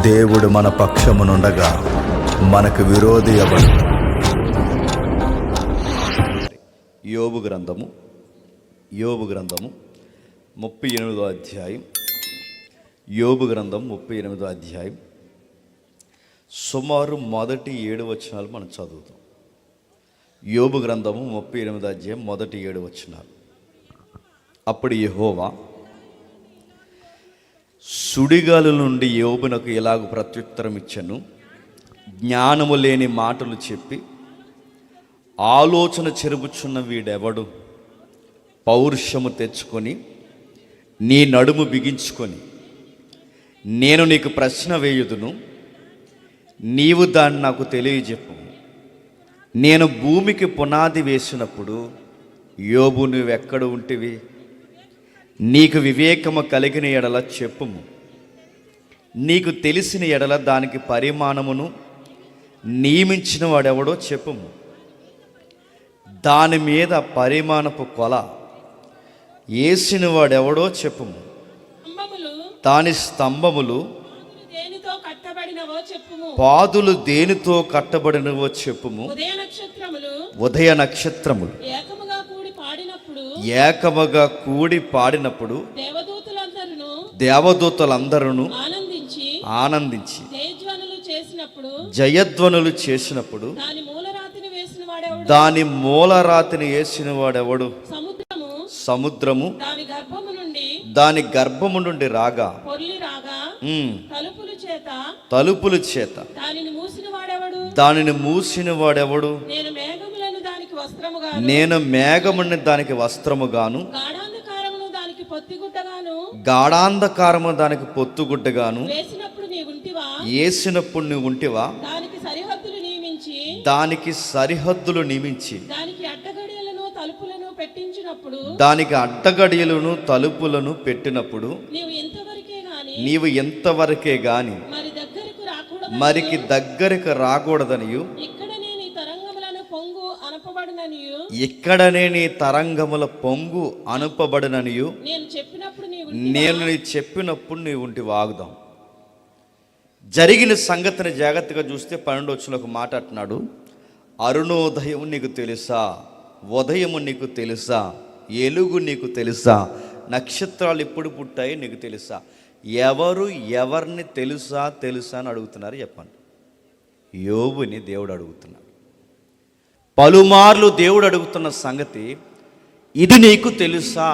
దేవుడు మన పక్షమునుండగా మనకు విరోధి ఎవడు? యోబు గ్రంథము 38వ అధ్యాయం. యోబు గ్రంథం 38వ అధ్యాయం సుమారు మొదటి 7 వచనాలు మనం చదువుతాం. యోబు గ్రంథము 38వ అధ్యాయం మొదటి 7 వచనాలు. అప్పుడు యెహోవా సుడిగాలు నుండి యోబునకు ఇలాగ ప్రత్యుత్తరం ఇచ్చెను. జ్ఞానము లేని మాటలు చెప్పి ఆలోచన చెరుపుచున్న వీడెవడు? పౌరుషము తెచ్చుకొని నీ నడుము బిగించుకొని నేను నీకు ప్రశ్న వేయుదును, నీవు దాన్ని నాకు తెలియజెప్పు. నేను భూమికి పునాది వేసినప్పుడు యోబు నువ్వెక్కడ ఉంటివి? నీకు వివేకము కలిగిన ఎడల చెప్పుము, నీకు తెలిసిన ఎడల దానికి పరిమాణమును నియమించిన వాడెవడో చెప్పుము. దాని మీద పరిమాణపు కొల వేసిన వాడెవడో చెప్పుము. దాని స్తంభములు పాదులు దేనితో కట్టబడినవో చెప్పుము. ఉదయ నక్షత్రములు ఏకముగా కూడి పాడినప్పుడు దేవదూతలందరూ ఆనందించి జయధ్వనులు చేసినప్పుడు దాని మూలరాతిని వేసిన వాడెవడు? సముద్రము దాని గర్భము నుండి రాగా తలుపుల చేత దానిని మూసిన వాడెవడు? నేను మేఘముని దానికి వస్త్రముగాను గాఢాంధకారము దానికి పొత్తుగుడ్డగాను వేసినప్పుడు నువ్వు ఉంటివా? దానికి సరిహద్దులు నియమించి దానికి అడ్డగడియలను తలుపులను పెట్టినప్పుడు నీవు ఎంతవరకే గాని మరికి దగ్గరకు రాకూడదనియు ఇక్కడనే నీ తరంగముల పొంగు అనుపబడిననియు నేను నీ చెప్పినప్పుడు నీవు ఉంటి వాగుదాం. జరిగిన సంగతిని జాగ్రత్తగా చూస్తే 12వ వచనంలో ఒక మాట అంటున్నాడు. అరుణోదయం నీకు తెలుసా? ఉదయము నీకు తెలుసా? ఎలుగు నీకు తెలుసా? నక్షత్రాలు ఎప్పుడు పుట్టాయి నీకు తెలుసా? ఎవరిని తెలుసా అని అడుగుతున్నారు. చెప్పండి. యోబుని దేవుడు అడుగుతున్నాడు. పలుమార్లు దేవుడు అడుగుతున్న సంగతి, ఇది నీకు తెలుసా?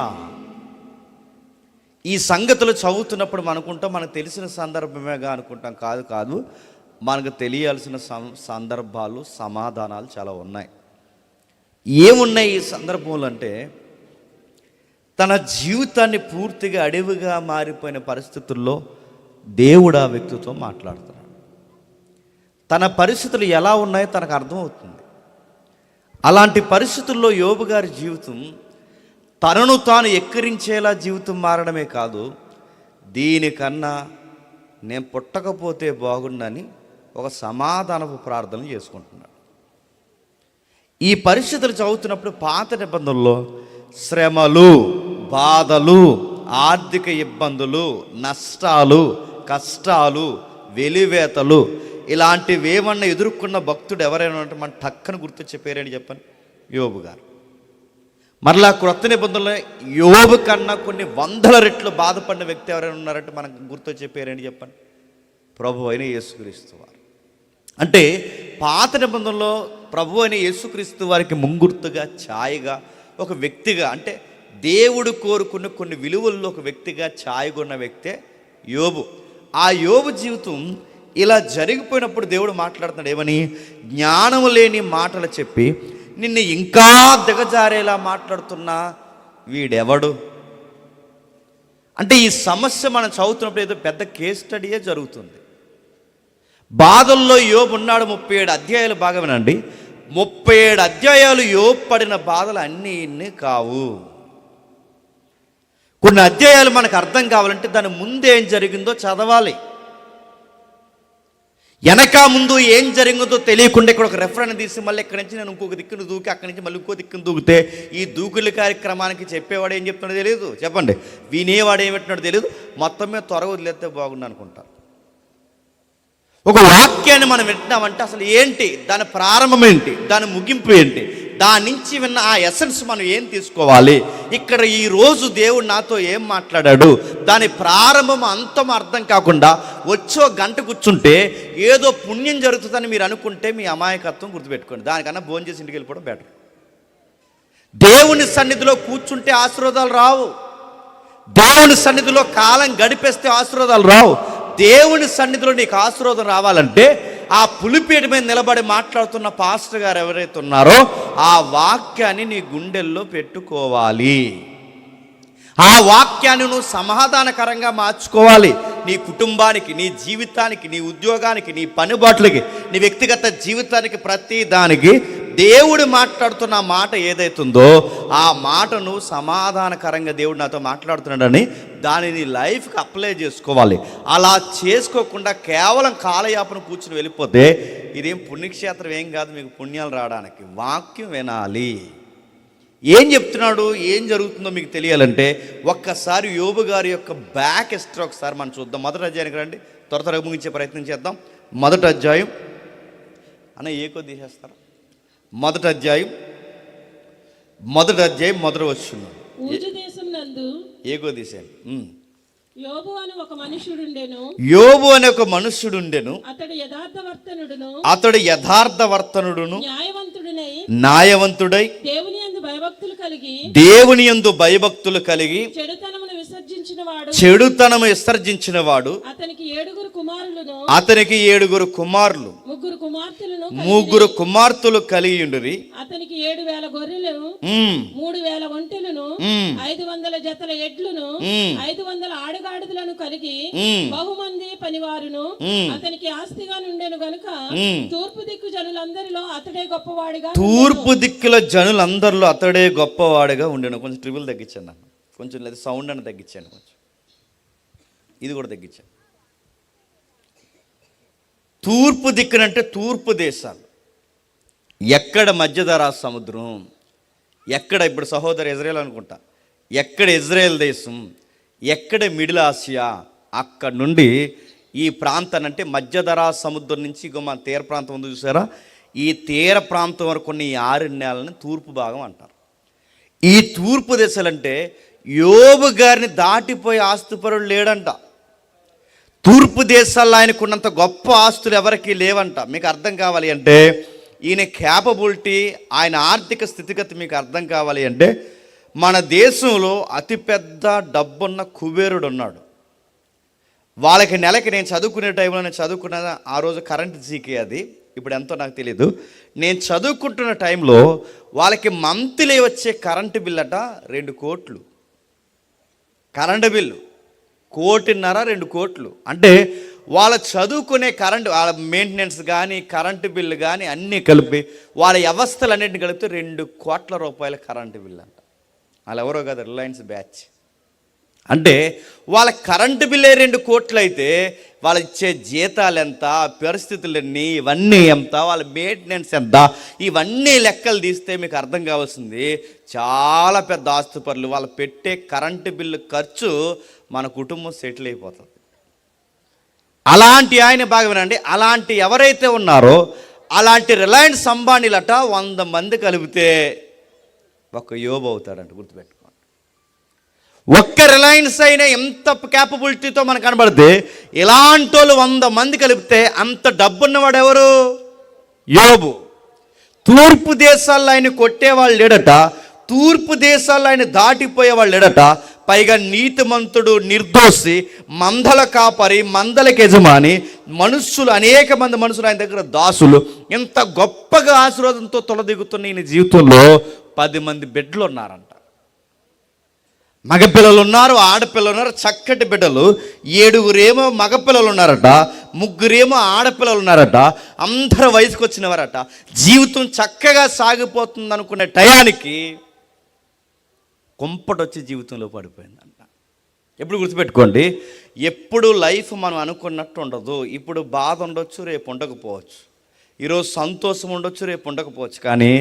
ఈ సంగతులు చదువుతున్నప్పుడు మనకు తెలిసిన సందర్భమేగా అనుకుంటాం. కాదు, మనకు తెలియాల్సిన సందర్భాలు సమాధానాలు చాలా ఉన్నాయి. ఏమున్నాయి ఈ సందర్భంలో అంటే, తన జీవితాన్ని పూర్తిగా అడవిగా మారిపోయిన పరిస్థితుల్లో దేవుడు ఆ వ్యక్తితో మాట్లాడుతున్నాడు. తన పరిస్థితులు ఎలా ఉన్నాయో తనకు అర్థమవుతుంది. అలాంటి పరిస్థితుల్లో యోబు గారి జీవితం తనను తాను ఎక్కిరించేలా జీవితం మారడమే కాదు, దీనికన్నా నేను పుట్టకపోతే బాగుండని ఒక సమాధానపు ప్రార్థన చేసుకుంటున్నాడు. ఈ పరిస్థితులు చదువుతున్నప్పుడు పాత నిబంధనల్లో శ్రమలు, బాధలు, ఆర్థిక ఇబ్బందులు, నష్టాలు, కష్టాలు, వెలివేతలు ఇలాంటివి ఏమన్నా ఎదుర్కొన్న భక్తుడు ఎవరైనా అంటే మనం టక్కన గుర్తు చెప్పారని చెప్పండి, యోబు గారు. మరలా క్రొత్త నిబంధనలో యోబు కన్నా కొన్ని 100 రెట్లు బాధపడిన వ్యక్తి ఎవరైనా ఉన్నారంటే మనకు గుర్తు చెప్పారని చెప్పండి, ప్రభు అయిన యేసుక్రీస్తు వారు. అంటే పాత నిబంధనలో ప్రభు అయిన యేసుక్రీస్తు వారికి ముంగుర్తుగా, ఛాయగా, ఒక వ్యక్తిగా, అంటే దేవుడు కోరుకున్న కొన్ని విలువల్లో ఒక వ్యక్తిగా ఛాయగొన్న వ్యక్తే యోబు. ఆ యోబు జీవితం ఇలా జరిగిపోయినప్పుడు దేవుడు మాట్లాడుతున్నాడు. ఏమని? జ్ఞానము లేని మాటలు చెప్పి నిన్ను ఇంకా దిగజారేలా మాట్లాడుతున్నా వీడెవడు? అంటే ఈ సమస్య మనం చదువుతున్నప్పుడు ఏదో పెద్ద కేస్ స్టడీయే జరుగుతుంది. బాధల్లో యోబు ఉన్నాడు. 37 అధ్యాయాలు బాగా వినండి. 37 అధ్యాయాలు యోబు పడిన బాధలు అన్నీ ఇన్ని కావు. కొన్ని అధ్యాయాలు మనకు అర్థం కావాలంటే దాని ముందు ఏం జరిగిందో చదవాలి. వెనక ముందు ఏం జరిగిందో తెలియకుండా ఇక్కడ ఒక రెఫరెన్స్ తీసి మళ్ళీ ఇక్కడి నుంచి నేను ఇంకొక దిక్కును దూకి అక్కడి నుంచి మళ్ళీ ఇంకో దిక్కును దూకితే ఈ దూకుల కార్యక్రమానికి చెప్పేవాడు ఏం చెప్తున్నాడో తెలియదు, చెప్పండి, వినేవాడు ఏం పెట్టినాడో తెలియదు. మొత్తం మీద త్వరగా వదిలేస్తే బాగుండు అనుకుంటారు. ఒక వాక్యాన్ని మనం వింటున్నామంటే అసలు ఏంటి, దాని ప్రారంభం ఏంటి, దాని ముగింపు ఏంటి, దాని నుంచి విన్న ఆ ఎసెన్స్ మనం ఏం తీసుకోవాలి, ఇక్కడ ఈరోజు దేవుడు నాతో ఏం మాట్లాడాడు, దాని ప్రారంభం అంతం అర్థం కాకుండా వచ్చో గంట కూర్చుంటే ఏదో పుణ్యం జరుగుతుందని మీరు అనుకుంటే మీ అమాయకత్వం గుర్తుపెట్టుకోండి. దానికన్నా భోజనం చేసి ఇంటికి వెళ్ళిపోవడం బెటర్. దేవుని సన్నిధిలో కూర్చుంటే ఆశీర్వాదాలు రావు. దేవుని సన్నిధిలో కాలం గడిపేస్తే ఆశీర్వాదాలు రావు. దేవుని సన్నిధిలో నీకు ఆశీర్వాదం రావాలంటే ఆ పులిపీట మీద నిలబడి మాట్లాడుతున్న పాస్టర్ గారు ఎవరైతే ఉన్నారో ఆ వాక్యాన్ని నీ గుండెల్లో పెట్టుకోవాలి. ఆ వాక్యాన్ని నువ్వు సమాధానకరంగా మార్చుకోవాలి. నీ కుటుంబానికి, నీ జీవితానికి, నీ ఉద్యోగానికి, నీ పనిబాట్లకి, నీ వ్యక్తిగత జీవితానికి, ప్రతి దానికి దేవుడు మాట్లాడుతున్న మాట ఏదైతుందో ఆ మాటను సమాధానకరంగా దేవుడు నాతో మాట్లాడుతున్నాడని దానిని లైఫ్కి అప్లై చేసుకోవాలి. అలా చేసుకోకుండా కేవలం కాలయాపన కూర్చుని వెళ్ళిపోతే ఇదేం పుణ్యక్షేత్రం ఏం కాదు. మీకు పుణ్యాలు రావడానికి వాక్యం వినాలి. ఏం చెప్తున్నాడు, ఏం జరుగుతుందో మీకు తెలియాలంటే ఒక్కసారి యోబు గారి యొక్క బ్యాక్ హిస్టరీ ఒకసారి మనం చూద్దాం. మొదటి అధ్యాయానికి రండి, త్వరగా ముగించే ప్రయత్నం చేద్దాం. మొదటి అధ్యాయం ఏకో తీసేస్తారా? మొదటి అధ్యాయం మొదటి వచనం. ఏకో తీసేయండి. యోబు అనే ఒక మనుష్యుడుండెను. అతడు యథార్థవర్తనుడును న్యాయవంతుడై దేవుని యందు భయభక్తులు కలిగి చెడుతనము విసర్జించిన వాడు. అతనికి ఏడుగురు కుమారులు, ముగ్గురు కుమార్తెలు కలిగి ఉండిరి. అతనికి 7,000 గొర్రెలు, 3,000 ఒంటెలను, 500 జతల ఎడ్లను, 500 ఆడగాడిదలను కలిగి బహుమంది పనివారును అతనికి ఆస్తిగా నుండెను గనుక తూర్పు దిక్కు జనులందరిలో అతడే గొప్పవాడిగా ఉండెను. కొంచెం ట్రిబుల్ తగ్గించండి, కొంచెం లేదా సౌండ్ అని తగ్గించండి, కొంచెం ఇది కూడా తగ్గించండి. తూర్పు దిక్కునంటే తూర్పు దేశాలు. ఎక్కడ మధ్యధరా సముద్రం, ఎక్కడ ఇప్పుడు సహోదరు ఇజ్రాయెల్ అనుకుంటా, ఎక్కడ ఇజ్రాయెల్ దేశం, ఎక్కడ మిడిల్ ఆసియా, అక్కడ నుండి ఈ ప్రాంతాన్ని అంటే మధ్యధరా సముద్రం నుంచి మన తీర ప్రాంతం ఉంది చూసారా, ఈ తీర ప్రాంతం వరకు ఉన్న ఈ 6 నెలలని తూర్పు భాగం అంటారు. ఈ తూర్పు దేశాలంటే యోబు గారిని దాటిపోయే ఆస్తిపరుడు లేడంట. తూర్పు దేశాల్లో ఆయనకున్నంత గొప్ప ఆస్తులు ఎవరికి లేవంట. మీకు అర్థం కావాలి అంటే ఈయన క్యాపబిలిటీ, ఆయన ఆర్థిక స్థితిగతి మీకు అర్థం కావాలి అంటే మన దేశంలో అతిపెద్ద డబ్బున్న కుబేరుడు ఉన్నాడు. వాళ్ళకి నెలకి నేను చదువుకునే టైంలో, నేను చదువుకున్న ఆ రోజు కరెంట్ జీకే అది, ఇప్పుడు ఎంతో నాకు తెలీదు. నేను చదువుకుంటున్న టైంలో వాళ్ళకి మంత్లీ వచ్చే కరెంటు బిల్ అట 2 కోట్లు. కరెంటు బిల్లు 1.5 2 కోట్లు. అంటే వాళ్ళ చదువుకునే కరెంటు, వాళ్ళ మెయింటెనెన్స్ కానీ కరెంటు బిల్లు కానీ అన్నీ కలిపి వాళ్ళ వ్యవస్థలన్నింటిని కలిపితే 2 కోట్ల రూపాయల కరెంటు బిల్లు అంట. వాళ్ళు ఎవరో కదా, రిలయన్స్ బ్యాచ్. అంటే వాళ్ళ కరెంటు బిల్లే 2 కోట్లు అయితే వాళ్ళు ఇచ్చే జీతాలు ఎంత, పరిస్థితులు ఎన్ని, ఇవన్నీ ఎంత, వాళ్ళ మెయింటెనెన్స్ ఎంత, ఇవన్నీ లెక్కలు తీస్తే మీకు అర్థం కావాల్సింది చాలా పెద్ద ఆస్తిపరులు. వాళ్ళు పెట్టే కరెంటు బిల్లు ఖర్చు మన కుటుంబం సెటిల్ అయిపోతుంది. అలాంటి ఆయన బాగా వినండి, అలాంటి ఎవరైతే ఉన్నారో అలాంటి రిలయన్స్ అంబానీలట 100 మంది కలిపితే ఒక యోబు అవుతాడంట. గుర్తుపెట్టుకోండి. ఒక్క రిలయన్స్ అయినా ఎంత క్యాపబిలిటీతో మనకు కనబడితే ఇలాంటి వాళ్ళు 100 మంది కలిపితే అంత డబ్బున్నవాడు ఎవరు? యోబు. తూర్పు దేశాల్లో ఆయన కొట్టేవాళ్ళు లేడట, తూర్పు దేశాల్లో ఆయన దాటిపోయేవాళ్ళు లేడట. పైగా నీతిమంతుడు, నిర్దోషి, మందల కాపరి, మందలకి యజమాని, మనుషులు, అనేక మంది మనుషులు ఆయన దగ్గర దాసులు. ఎంత గొప్పగా ఆశీర్వాదంతో తొలదిగుతున్న ఈయన జీవితంలో 10 మంది బిడ్డలు ఉన్నారంట. మగపిల్లలు ఉన్నారు, ఆడపిల్లలు ఉన్నారు, చక్కటి బిడ్డలు. 7 మగపిల్లలు ఉన్నారట, 3 ఆడపిల్లలు ఉన్నారట. అందరూ వయసుకు వచ్చినవారట. జీవితం చక్కగా సాగిపోతుంది అనుకునే టయానికి కుంపటొచ్చి జీవితంలో పడిపోయిందంట. ఎప్పుడు గుర్తుపెట్టుకోండి, ఎప్పుడు లైఫ్ మనం అనుకున్నట్టు ఉండదు. ఇప్పుడు బాధ ఉండొచ్చు, రేపు ఉండకపోవచ్చు. ఈరోజు సంతోషం ఉండొచ్చు, రేపు ఉండకపోవచ్చు. కానీ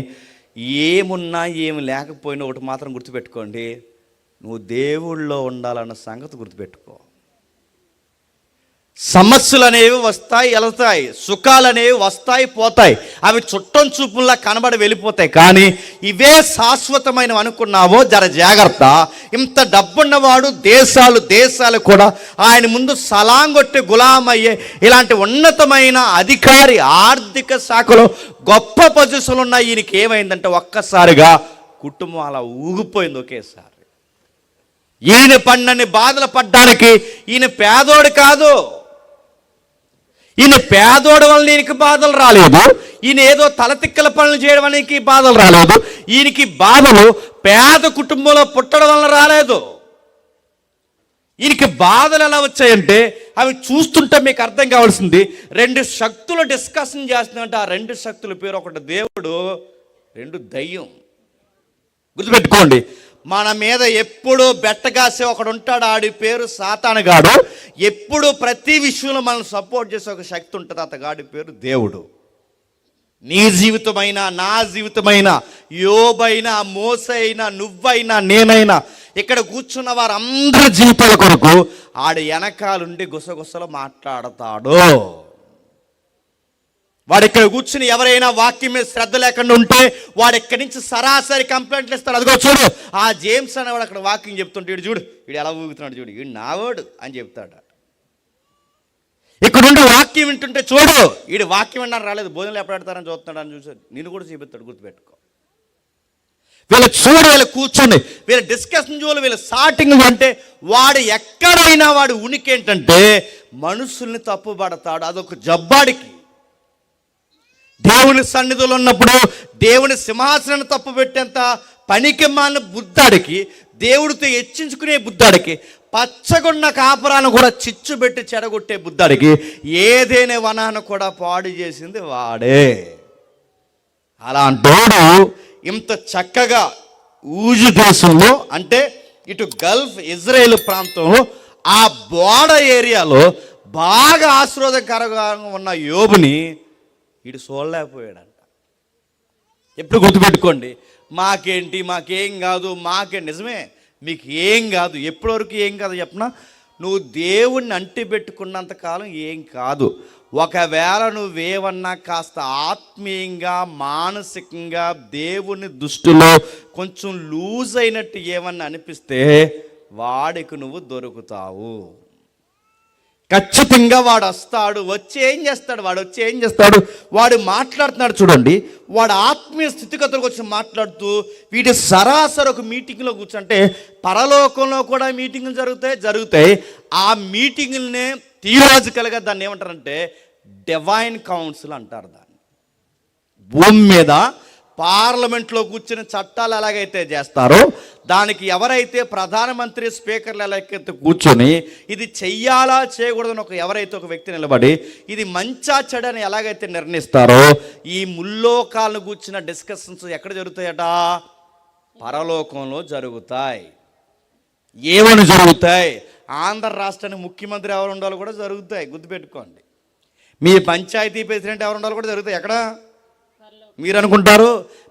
ఏమున్నా ఏమి లేకపోయినా ఒకటి మాత్రం గుర్తుపెట్టుకోండి, నువ్వు దేవుళ్ళో ఉండాలన్న సంగతి గుర్తుపెట్టుకో. సమస్యలు అనేవి వస్తాయి వెళతాయి, సుఖాలు అనేవి వస్తాయి పోతాయి, అవి చుట్టం చూపుల్లా కనబడి వెళ్ళిపోతాయి. కానీ ఇవే శాశ్వతమైనవి అనుకున్నావో జర జాగ్రత్త. ఇంత డబ్బున్నవాడు దేశాలు కూడా ఆయన ముందు సలాంగొట్టి గులామయ్యే ఇలాంటి ఉన్నతమైన అధికారి, ఆర్థిక శాఖలో గొప్ప పొజిషన్లు ఉన్న ఈయనకి ఏమైందంటే ఒక్కసారిగా కుటుంబం అలా ఊగిపోయింది ఒకేసారి. ఈయన పన్నని బాధలు పడ్డానికి ఈయన పేదోడు కాదు. ఈయన పేదోడు వల్ల ఈయనకి బాధలు రాలేదు. ఈయన ఏదో తలతిక్కల పనులు చేయడం వల్ల బాధలు రాలేదు. ఈయనకి బాధలు పేద కుటుంబంలో పుట్టడం వల్ల రాలేదు. ఈయనకి బాధలు ఎలా వచ్చాయంటే అవి చూస్తుంటే మీకు అర్థం కావాల్సింది, రెండు శక్తులు డిస్కషన్ చేస్తుందంటే ఆ రెండు శక్తుల పేరు ఒకటి దేవుడు, రెండు దయ్యం. గుర్తుపెట్టుకోండి, మన మీద ఎప్పుడు బెట్టగాసే ఒకడు ఉంటాడు, ఆడి పేరు సాతానుగాడు. ఎప్పుడు ప్రతి విషయంలో మనం సపోర్ట్ చేసే ఒక శక్తి ఉంటుంది, అతగాడి పేరు దేవుడు. నీ జీవితమైనా, నా జీవితమైనా, యోబైనా, మోసే అయినా, నువ్వైనా, నేనైనా, ఇక్కడ కూర్చున్న వారందరి జీవితాల కొరకు ఆడు వెనకాలుండి గుసగుసలు మాట్లాడతాడు. వాడు ఇక్కడ కూర్చుని ఎవరైనా వాక్యం మీద శ్రద్ధ లేకుండా ఉంటే వాడు ఇక్కడి నుంచి సరాసరి కంప్లైంట్లు ఇస్తాడు. అదిగో చూడు, ఆ జేమ్స్ అనేవాడు అక్కడ వాక్యం చెప్తుంటే వీడు చూడు, వీడు ఎలా ఊగుతున్నాడు చూడు, వీడు నావాడు అని చెప్తాడు. ఇక్కడ నుండి వాక్యం వింటుంటే చూడు, వీడు వాక్యం విన్నాను రాలేదు, భోజనాలు ఎప్పుడు పెడతారని చూస్తున్నాడు అని చూసాడు, నిన్ను కూడా చూపిస్తాడు. గుర్తుపెట్టుకో, వీళ్ళు చూడు, వీళ్ళు కూర్చోండి, వీళ్ళ డిస్కషన్ చూడాలి, వీళ్ళ సాటింగ్ అంటే వాడు ఎక్కడైనా వాడు ఉనికి ఏంటంటే మనుషుల్ని తప్పుపడతాడు. అదొక జబ్బాడికి. దేవుని సన్నిధిలో ఉన్నప్పుడు దేవుని సింహాసనాన్ని తప్పు పెట్టేంత పనికి మాలిన బుద్ధాడికి, దేవుడితో హెచ్చించుకునే బుద్ధాడికి, పచ్చగొన్న కాపురాన్ని కూడా చిచ్చు పెట్టి చెడగొట్టే బుద్ధాడికి ఏదైనా వనాన్ని కూడా పాడు చేసింది వాడే. అలాంటోడు ఇంత చక్కగా ఊజు దేశంలో అంటే ఇటు గల్ఫ్ ఇజ్రాయేల్ ప్రాంతంలో ఆ బోర్డర్ ఏరియాలో బాగా ఆశీర్వాదకరంగా ఉన్న యోబుని వీడు చూడలేకపోయాడంట. ఎప్పుడు గుర్తుపెట్టుకోండి, మాకేంటి, మాకేం కాదు, నిజమే మీకు ఏం కాదు. ఎప్పటివరకు ఏం కాదు చెప్పనా, నువ్వు దేవుణ్ణి అంటి పెట్టుకున్నంతకాలం ఏం కాదు. ఒకవేళ నువ్వేమన్నా కాస్త ఆత్మీయంగా, మానసికంగా దేవుని దృష్టిలో కొంచెం లూజ్ అయినట్టు ఏమన్నా అనిపిస్తే వాడికి నువ్వు దొరుకుతావు. ఖచ్చితంగా వాడు వస్తాడు. వచ్చి ఏం చేస్తాడు, వాడు మాట్లాడుతున్నాడు చూడండి, వాడు ఆత్మీయ స్థితిగతులకు వచ్చి మాట్లాడుతూ వీటి సరాసరి ఒక మీటింగ్లో కూర్చుంటే, పరలోకంలో కూడా మీటింగులు జరుగుతాయి. ఆ మీటింగులనే థియలాజికల్గా దాన్ని ఏమంటారంటే డివైన్ కౌన్సిల్ అంటారు. దాన్ని భూమి మీద పార్లమెంట్లో కూర్చుని చట్టాలు ఎలాగైతే చేస్తారో దానికి ఎవరైతే ప్రధానమంత్రి, స్పీకర్లు ఎలాగైతే కూర్చొని ఇది చెయ్యాలా చేయకూడదని ఎవరైతే ఒక వ్యక్తి నిలబడి ఇది మంచా చెడని ఎలాగైతే నిర్ణయిస్తారో, ఈ ముల్లోకాలను కూర్చున్న డిస్కషన్స్ ఎక్కడ జరుగుతాయట? పరలోకంలో జరుగుతాయి. ఏమని జరుగుతాయి? ఆంధ్ర రాష్ట్రానికి ముఖ్యమంత్రి ఎవరు ఉండాలో కూడా జరుగుతాయి. గుర్తుపెట్టుకోండి, మీ పంచాయతీ ప్రెసిడెంట్ ఎవరు ఉండాలో కూడా జరుగుతాయి. ఎక్కడ మీరు అనుకుంటారు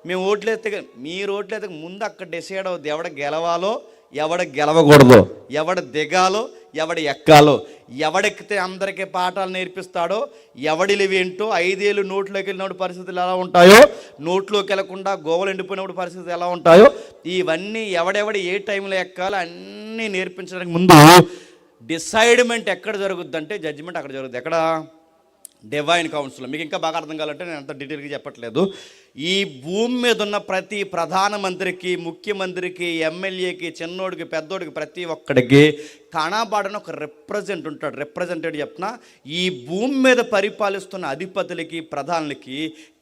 మేము ఓట్లేస్తే, మీరు ఓట్లేస్తే ముందు అక్కడ డిసైడ్ అవుద్ది ఎవడ గెలవాలో, ఎవడ గెలవకూడదో, ఎవడ దిగాలో, ఎవడ ఎక్కాలో, ఎవడెక్కితే అందరికీ పాఠాలు నేర్పిస్తాడో, ఎవడిలివి ఏంటో, 5 ఏళ్ళు నోట్లోకి వెళ్ళినప్పుడు పరిస్థితులు ఎలా ఉంటాయో, నోట్లోకి వెళ్ళకుండా గోవలు ఎండిపోయినప్పుడు పరిస్థితులు ఎలా ఉంటాయో, ఇవన్నీ ఎవడెవడి ఏ టైంలో ఎక్కాలో అన్నీ నేర్పించడానికి ముందు డిసైడ్మెంట్ ఎక్కడ జరుగుద్దంటే జడ్జిమెంట్ అక్కడ జరుగుద్ది. ఎక్కడ? Divine council. మీకు ఇంకా బాగా అర్థం కావాలంటే నేను అంత డీటెయిల్గా చెప్పట్లేదు. ఈ భూమి మీద ఉన్న ప్రతి ప్రధానమంత్రికి, ముఖ్యమంత్రికి, ఎమ్మెల్యేకి, చిన్నోడికి, పెద్దోడికి, ప్రతి ఒక్కడికి కనబడని ఒక రిప్రజెంటేటివ్ చెప్తున్నా. ఈ భూమి మీద పరిపాలిస్తున్న అధిపతులకి, ప్రధానులకి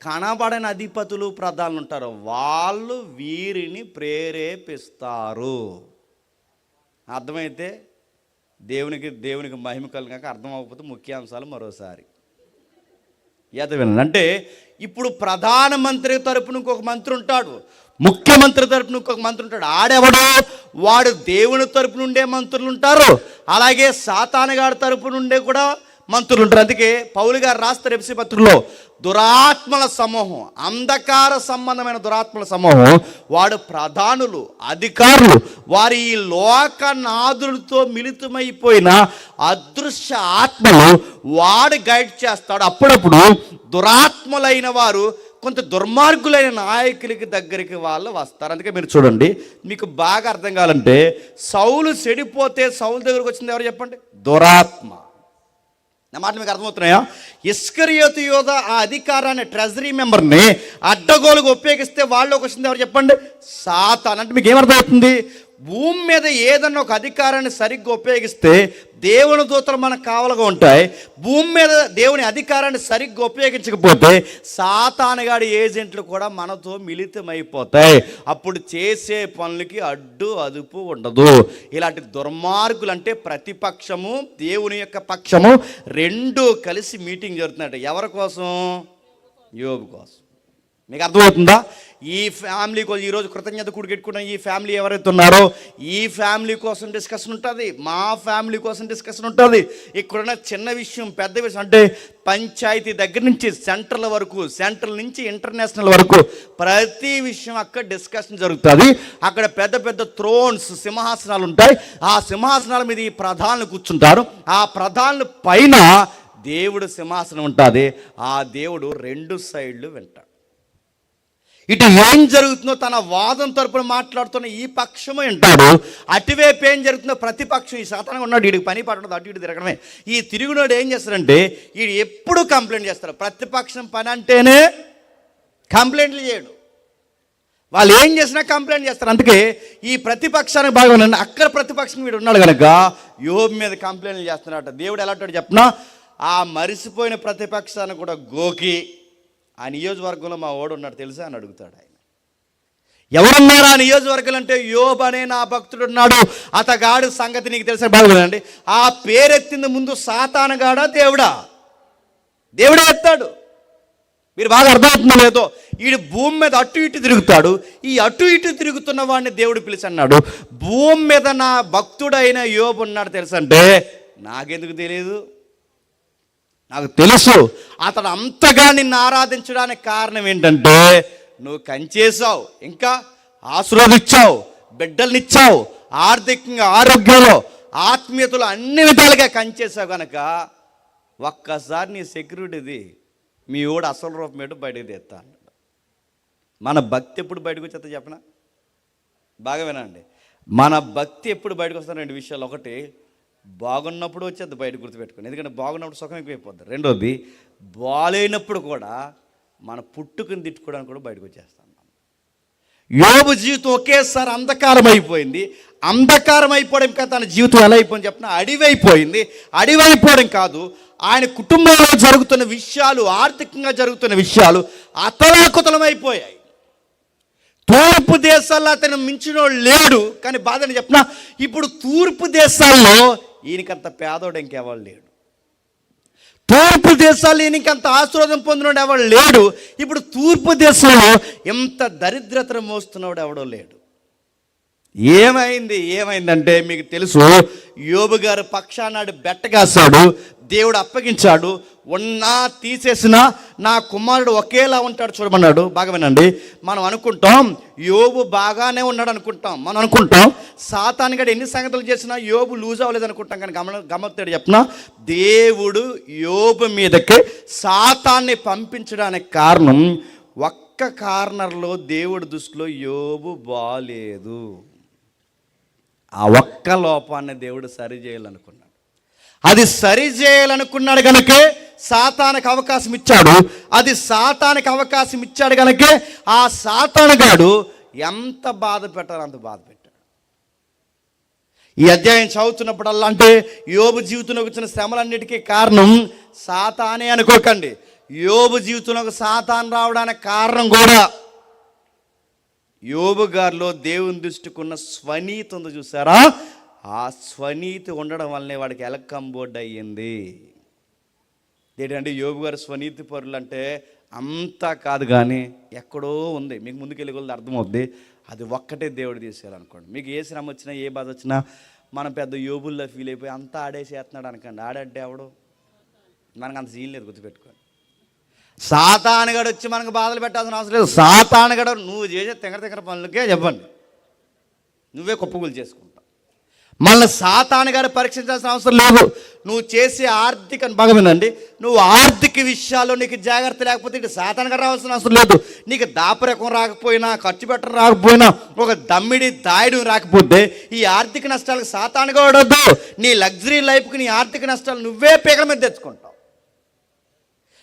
కనబడని అధిపతులు, ప్రధానులు ఉంటారు. వాళ్ళు వీరిని ప్రేరేపిస్తారు. అర్థమైతే దేవునికి మహిమ కలుగాక, అర్థం అవ్వకపోతే ముఖ్యాంశాలు మరోసారి అంటే ఇప్పుడు ప్రధానమంత్రి తరపున ఇంకొక మంత్రి ఉంటాడు, ముఖ్యమంత్రి తరపున ఇంకొక మంత్రి ఉంటాడు. ఆడెవడో వాడు దేవుని తరపు నుండే మంత్రులు ఉంటారు, అలాగే సాతానుగాడి తరపు నుండే కూడా మంత్రులు ఉంటారు. అందుకే పౌలు గారు రాస్తారు ఎఫెసీ పత్రికలో, దురాత్మల సమూహం, అంధకార సంబంధమైన దురాత్మల సమూహం, వాడు ప్రధానులు, అధికారులు, వారి ఈ లోకనాథులతో మిళితమైపోయిన అదృశ్య ఆత్మలు వాడు గైడ్ చేస్తాడు. అప్పుడప్పుడు దురాత్మలైన వారు కొంత దుర్మార్గులైన నాయకులకి దగ్గరికి వాళ్ళు వస్తారు. అందుకే మీరు చూడండి, మీకు బాగా అర్థం కావాలంటే, సౌలు చెడిపోతే సౌలు దగ్గరకు వచ్చింది ఎవరు చెప్పండి? దురాత్మ. నా మాట మీకు అర్థమవుతున్నాయా? ఇస్కరియోతు యోధ ఆ అధికారాన్ని, ట్రెజరీ మెంబర్ని అడ్డగోలుగా ఉపయోగిస్తే వాళ్ళకి వచ్చింది ఎవరు చెప్పండి? సాతాన్. అంటే మీకు ఏమర్థమవుతుంది? భూమి మీద ఏదన్నా ఒక అధికారాన్ని సరిగ్గా ఉపయోగిస్తే దేవుని దూతలు మనకు కావలుగా ఉంటాయి. భూమి మీద దేవుని అధికారాన్ని సరిగ్గా ఉపయోగించకపోతే సాతానుగాడి ఏజెంట్లు కూడా మనతో మిళితమైపోతాయి. అప్పుడు చేసే పనులకి అడ్డు అదుపు ఉండదు. ఇలాంటి దుర్మార్గులు అంటే ప్రతిపక్షము, దేవుని యొక్క పక్షము రెండు కలిసి మీటింగ్ జరుగుతున్నాయి. ఎవరి కోసం? యోబు కోసం. మీకు అర్థమవుతుందా? ఈ ఫ్యామిలీ కోసం ఈరోజు కృతజ్ఞత కూడి పెట్టుకున్న ఈ ఫ్యామిలీ ఎవరైతే ఉన్నారో ఈ ఫ్యామిలీ కోసం డిస్కషన్ ఉంటుంది, మా ఫ్యామిలీ కోసం డిస్కషన్ ఉంటుంది. ఇక్కడున్న చిన్న విషయం, పెద్ద విషయం అంటే పంచాయతీ దగ్గర నుంచి సెంట్రల్ వరకు, సెంట్రల్ నుంచి ఇంటర్నేషనల్ వరకు ప్రతి విషయం అక్కడ డిస్కషన్ జరుగుతుంది. అక్కడ పెద్ద పెద్ద థ్రోన్స్, సింహాసనాలు ఉంటాయి. ఆ సింహాసనాల మీద ఈ ప్రధానులు కూర్చుంటారు. ఆ ప్రధానుల పైన దేవుడు సింహాసనం ఉంటుంది. ఆ దేవుడు రెండు సైడ్లు వింటాడు. ఇటు ఏం జరుగుతుందో తన వాదం తరపున మాట్లాడుతున్న ఈ పక్షము వింటాడు, అటువైపు ఏం జరుగుతుందో ప్రతిపక్షం, ఈ సాతానంగా ఉన్నాడు, వీడికి పని పడదు, అటు ఇటు తిరగడమే. ఈ తిరుగునోడు ఏం చేస్తాడంటే వీడు ఎప్పుడు కంప్లైంట్ చేస్తాడు. ప్రతిపక్షం పని అంటేనే కంప్లైంట్లు చేయడు, వాళ్ళు ఏం చేసినా కంప్లైంట్ చేస్తారు. అందుకే ఈ ప్రతిపక్షానికి బాగా ఉన్నాడు. అక్కడ ప్రతిపక్షం వీడు ఉన్నాడు కనుక యోబు మీద కంప్లైంట్లు చేస్తున్నాడు. దేవుడు ఎలాంటి చెప్పినా ఆ మరిసిపోయిన ప్రతిపక్షాన్ని కూడా గోకి, ఆ నియోజకవర్గంలో మా ఓడు ఉన్నాడు తెలుసా అని అడుగుతాడు. ఆయన ఎవరున్నారు ఆ నియోజకవర్గంలో అంటే, యోబు అనే నా భక్తుడు ఉన్నాడు, అతగాడు సంగతి నీకు తెలుసా? బాగుందండి. ఆ పేరెత్తింది ముందు సాతానుగాడా దేవుడా? దేవుడే ఎత్తాడు. మీరు బాగా అర్థమవుతుందో లేదో, వీడు భూమి మీద అటు ఇటు తిరుగుతాడు. ఈ అటు ఇటు తిరుగుతున్న వాడిని దేవుడు పిలిచి అన్నాడు, భూమి మీద నా భక్తుడైన యోబు ఉన్నాడు తెలుసంటే, నాకెందుకు తెలియదు? నాకు తెలుసు. అతడు అంతగా నిన్ను ఆరాధించడానికి కారణం ఏంటంటే, నువ్వు కంచేసావు, ఇంకా ఆశీర్వదించావు, బిడ్డలనిచ్చావు, ఆర్థికంగా, ఆరోగ్యంలో, ఆత్మీయతలో అన్ని విధాలుగా కంచేసావు కనుక ఒక్కసారి నీ సెక్యూరిటీది మీ ఓడు అసలు రూపం ఏంటో బయటకు తెస్తా అన్నాడు. మన భక్తి ఎప్పుడు బయటకు వచ్చేస్తా చెప్పనా? బాగా వినండి. మన భక్తి ఎప్పుడు బయటకు వస్తాను? రెండు విషయాలు. ఒకటి, బాగున్నప్పుడు వచ్చేది బయట గుర్తుపెట్టుకోండి, ఎందుకంటే బాగున్నప్పుడు సుఖం ఎక్కువైపోద్ది. రెండోది, బాగాలేనప్పుడు కూడా మన పుట్టుకుని తిట్టుకోవడానికి కూడా బయటకు వచ్చేస్తాం. యోబు జీవితం ఒకేసారి అంధకారం అయిపోయింది. అంధకారం అయిపోవడం కాదు, తన జీవితం ఎలా అయిపోయింది చెప్పిన, అడివైపోయింది. అడివైపోవడం కాదు, ఆయన కుటుంబంలో జరుగుతున్న విషయాలు, ఆర్థికంగా జరుగుతున్న విషయాలు అతలాకుతలమైపోయాయి. తూర్పు దేశాల్లో అతను మించినోడు లేడు. కానీ బాధని చెప్పిన, ఇప్పుడు తూర్పు దేశాల్లో ఈయనకంత పేదోడు ఇంకెవరు లేడు. తూర్పు దేశాల్లో ఈయనకంత ఆశీర్వాదం పొందినోడు ఎవడు లేడు. ఇప్పుడు తూర్పు దేశంలో ఎంత దరిద్రతను మోస్తున్నవాడు ఎవడో లేడు. ఏమైందంటే మీకు తెలుసు, యోబు గారు పక్షానాడు బెట్టగాసాడు, దేవుడు అప్పగించాడు. ఉన్నా తీసేసినా నా కుమారుడు ఒకేలా ఉంటాడు చూడమన్నాడు. బాగా వినండి. మనం అనుకుంటాం యోబు బాగానే ఉన్నాడు అనుకుంటాం, మనం అనుకుంటాం సాతాను గడు ఎన్ని సంగతులు చేసినా యోబు లూజ్ అవ్వలేదు అనుకుంటాం. కానీ గమనిస్తాడు చెప్పిన, దేవుడు యోబు మీదకి సాతాన్ని పంపించడానికి కారణం ఒక్క కార్నర్లో దేవుడి దృష్టిలో యోబు బాలేదు. ఆ ఒక్క లోపాన్ని దేవుడు సరి చేయాలనుకున్నాడు. అది సరి చేయాలనుకున్నాడు కనుకే సాతానికి అవకాశం ఇచ్చాడు. అది సాతానికి అవకాశం ఇచ్చాడు కనుకే ఆ సాతానుగాడు ఎంత బాధ పెట్టాలో అంత బాధ పెట్టాడు. ఈ అధ్యాయం చదువుతున్నప్పుడల్లా అంటే యోబు జీవితంలో వచ్చిన శ్రమలన్నిటికీ కారణం సాతానే అనుకోకండి. యోబు జీవితంలోకి సాతాను రావడానికి కారణం కూడా యోబు గారిలో దేవుని దృష్టికున్న స్వనీతి ఉంది చూసారా? ఆ స్వనీతి ఉండడం వల్లనే వాడికి ఎలకంబోర్డ్ అయ్యింది. ఏంటంటే యోబు గారు స్వనీతి పరులు అంటే అంతా కాదు, కానీ ఎక్కడో ఉంది. మీకు ముందుకెళ్ళి కొద్ది అర్థమవుద్ది. అది ఒక్కటే దేవుడు తీసేయాలనుకోండి. మీకు ఏ శ్రమ వచ్చినా, ఏ బాధ వచ్చినా మనం పెద్ద యోబుల్లో ఫీల్ అయిపోయి అంతా ఆడేసేస్తున్నాడు అనకండి. ఆడంటే ఎవడు? మనకు అంత సీన్ లేదు, గుర్తుపెట్టుకోండి. సాతానుగాడు వచ్చి మనకు బాధలు పెట్టాల్సిన అవసరం లేదు. సాతానుగాడు నువ్వు చేసే తెగర పనులకే చెప్పండి నువ్వే కుప్పగులు చేసుకుంటావు. మళ్ళీ సాతానుగాడు పరీక్షించాల్సిన అవసరం లేదు. నువ్వు చేసే ఆర్థిక బాగా వినండి, నువ్వు ఆర్థిక విషయాల్లో నీకు జాగ్రత్త లేకపోతే ఇటు సాతానుగాడు రావాల్సిన అవసరం లేదు. నీకు దాపరకం రాకపోయినా, ఖర్చు పెట్టడం రాకపోయినా, ఒక దమ్మిడి దాయడం రాకపోతే ఈ ఆర్థిక నష్టాలకు సాతానుగాడు వద్దు. నీ లగ్జరీ లైఫ్కి నీ ఆర్థిక నష్టాలు నువ్వే పీకల మీద తెచ్చుకుంటావు.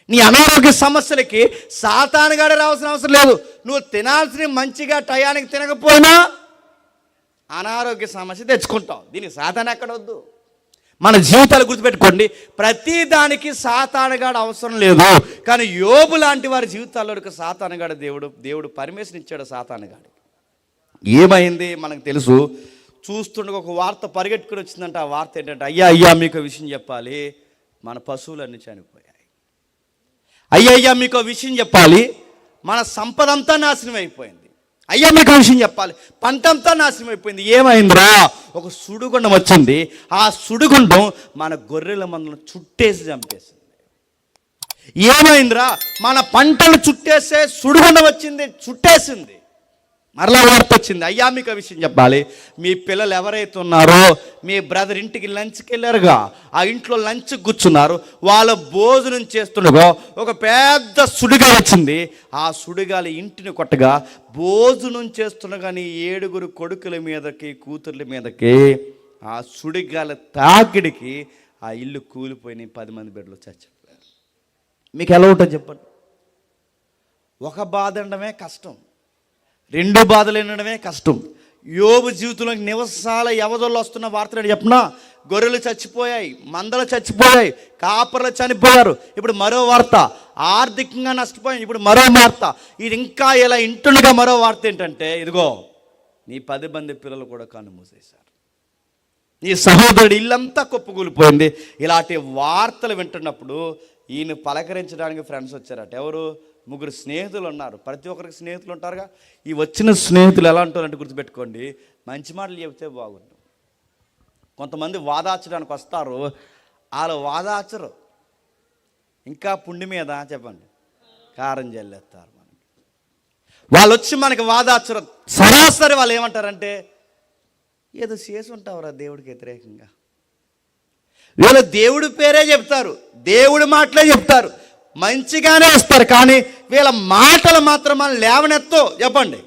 నీ అనారోగ్య సమస్యలకి సాతానుగాడే రావాల్సిన అవసరం లేదు. నువ్వు తినాల్సిన మంచిగా టయానికి తినకపోయినా అనారోగ్య సమస్య తెచ్చుకుంటావు. దీనికి సాతాను ఎక్కడ వద్దు. మన జీవితాలు గుర్తుపెట్టుకోండి, ప్రతి దానికి సాతానుగాడు అవసరం లేదు. కానీ యోబు లాంటి వారి జీవితాల్లోకి సాతానుగాడు దేవుడు పర్మిషన్ ఇచ్చాడు. సాతానుగాడు ఏమైంది మనకు తెలుసు. చూస్తుండగా ఒక వార్త పరిగెట్టుకుని వచ్చిందంటే ఆ వార్త ఏంటంటే, అయ్యా మీకు విషయం చెప్పాలి, మన పశువులన్నీ చనిపోయాయి. అయ్యా మీకు విషయం చెప్పాలి, మన సంపద అంతా నాశనం అయిపోయింది. అయ్యా మీకు విషయం చెప్పాలి, పంట అంతా నాశనం అయిపోయింది. ఏమైందిరా? ఒక సుడిగుండం వచ్చింది. ఆ సుడిగుండం మన గొర్రెల మందలను చుట్టేసి చంపేసింది. ఏమైందిరా? మన పంటలు చుట్టేసే సుడిగుండం వచ్చింది, చుట్టేసింది. మరలా వార్త వచ్చింది, అయ్యా మీకు విషయం చెప్పాలి, మీ పిల్లలు ఎవరైతే ఉన్నారో మీ బ్రదర్ ఇంటికి లంచ్కి వెళ్ళారుగా, ఆ ఇంట్లో లంచ్ కూర్చున్నారు, వాళ్ళ భోజనం చేస్తుండగా ఒక పెద్ద సుడిగాలి వచ్చింది. ఆ సుడిగాలి ఇంటిని కొట్టగా భోజనం చేస్తుండగాని 7 కొడుకుల మీదకి కూతుర్ల మీదకి ఆ సుడిగాలి తాకిడికి ఆ ఇల్లు కూలిపోయినాయి. 10 మంది బిడ్డలు చచ్చిపోయారు. మీకు ఎలా ఉంటుంది చెప్పండి? ఒక బాధ అనడమే కష్టం, 2 బాధలు వినడమే కష్టం. యోబు జీవితంలోకి నివసాల యవదోళ్ళు వస్తున్న వార్తలు చెప్పినా, గొర్రెలు చచ్చిపోయాయి, మందలు చచ్చిపోయాయి, కాపర్లు చనిపోయారు. ఇప్పుడు మరో వార్త, ఆర్థికంగా నష్టపోయాయి. ఇప్పుడు మరో వార్త, ఇది ఇంకా ఇలా ఇంటుండగా మరో వార్త ఏంటంటే, ఇదిగో నీ 10 మంది పిల్లలు కూడా కన్ను మూసేశారు, నీ సహోదరుడు ఇల్లంతా కుప్పకూలిపోయింది. ఇలాంటి వార్తలు వింటున్నప్పుడు ఈయన పలకరించడానికి ఫ్రెండ్స్ వచ్చారట. ఎవరు? 3 స్నేహితులు ఉన్నారు. ప్రతి ఒక్కరికి స్నేహితులు ఉంటారుగా. ఈ వచ్చిన స్నేహితులు ఎలా ఉంటారంటే గుర్తుపెట్టుకోండి, మంచి మాటలు చెబితే బాగుండు. కొంతమంది వాదార్చడానికి వస్తారు, వాళ్ళు వాదార్చరు, ఇంకా పుండి మీద చెప్పండి కారం జల్లేస్తారు. మనకి వాళ్ళు వచ్చి మనకి వాదార్చరు. సరాసరి వాళ్ళు ఏమంటారంటే, ఏదో చేసి ఉంటావురా దేవుడికి వ్యతిరేకంగా. వీళ్ళు దేవుడి పేరే చెప్తారు, దేవుడి మాటలే చెప్తారు, మంచిగానే ఇస్తారు. కానీ వీళ్ళ మాటలు మాత్రం మనం లేవనెత్తో చెప్పండి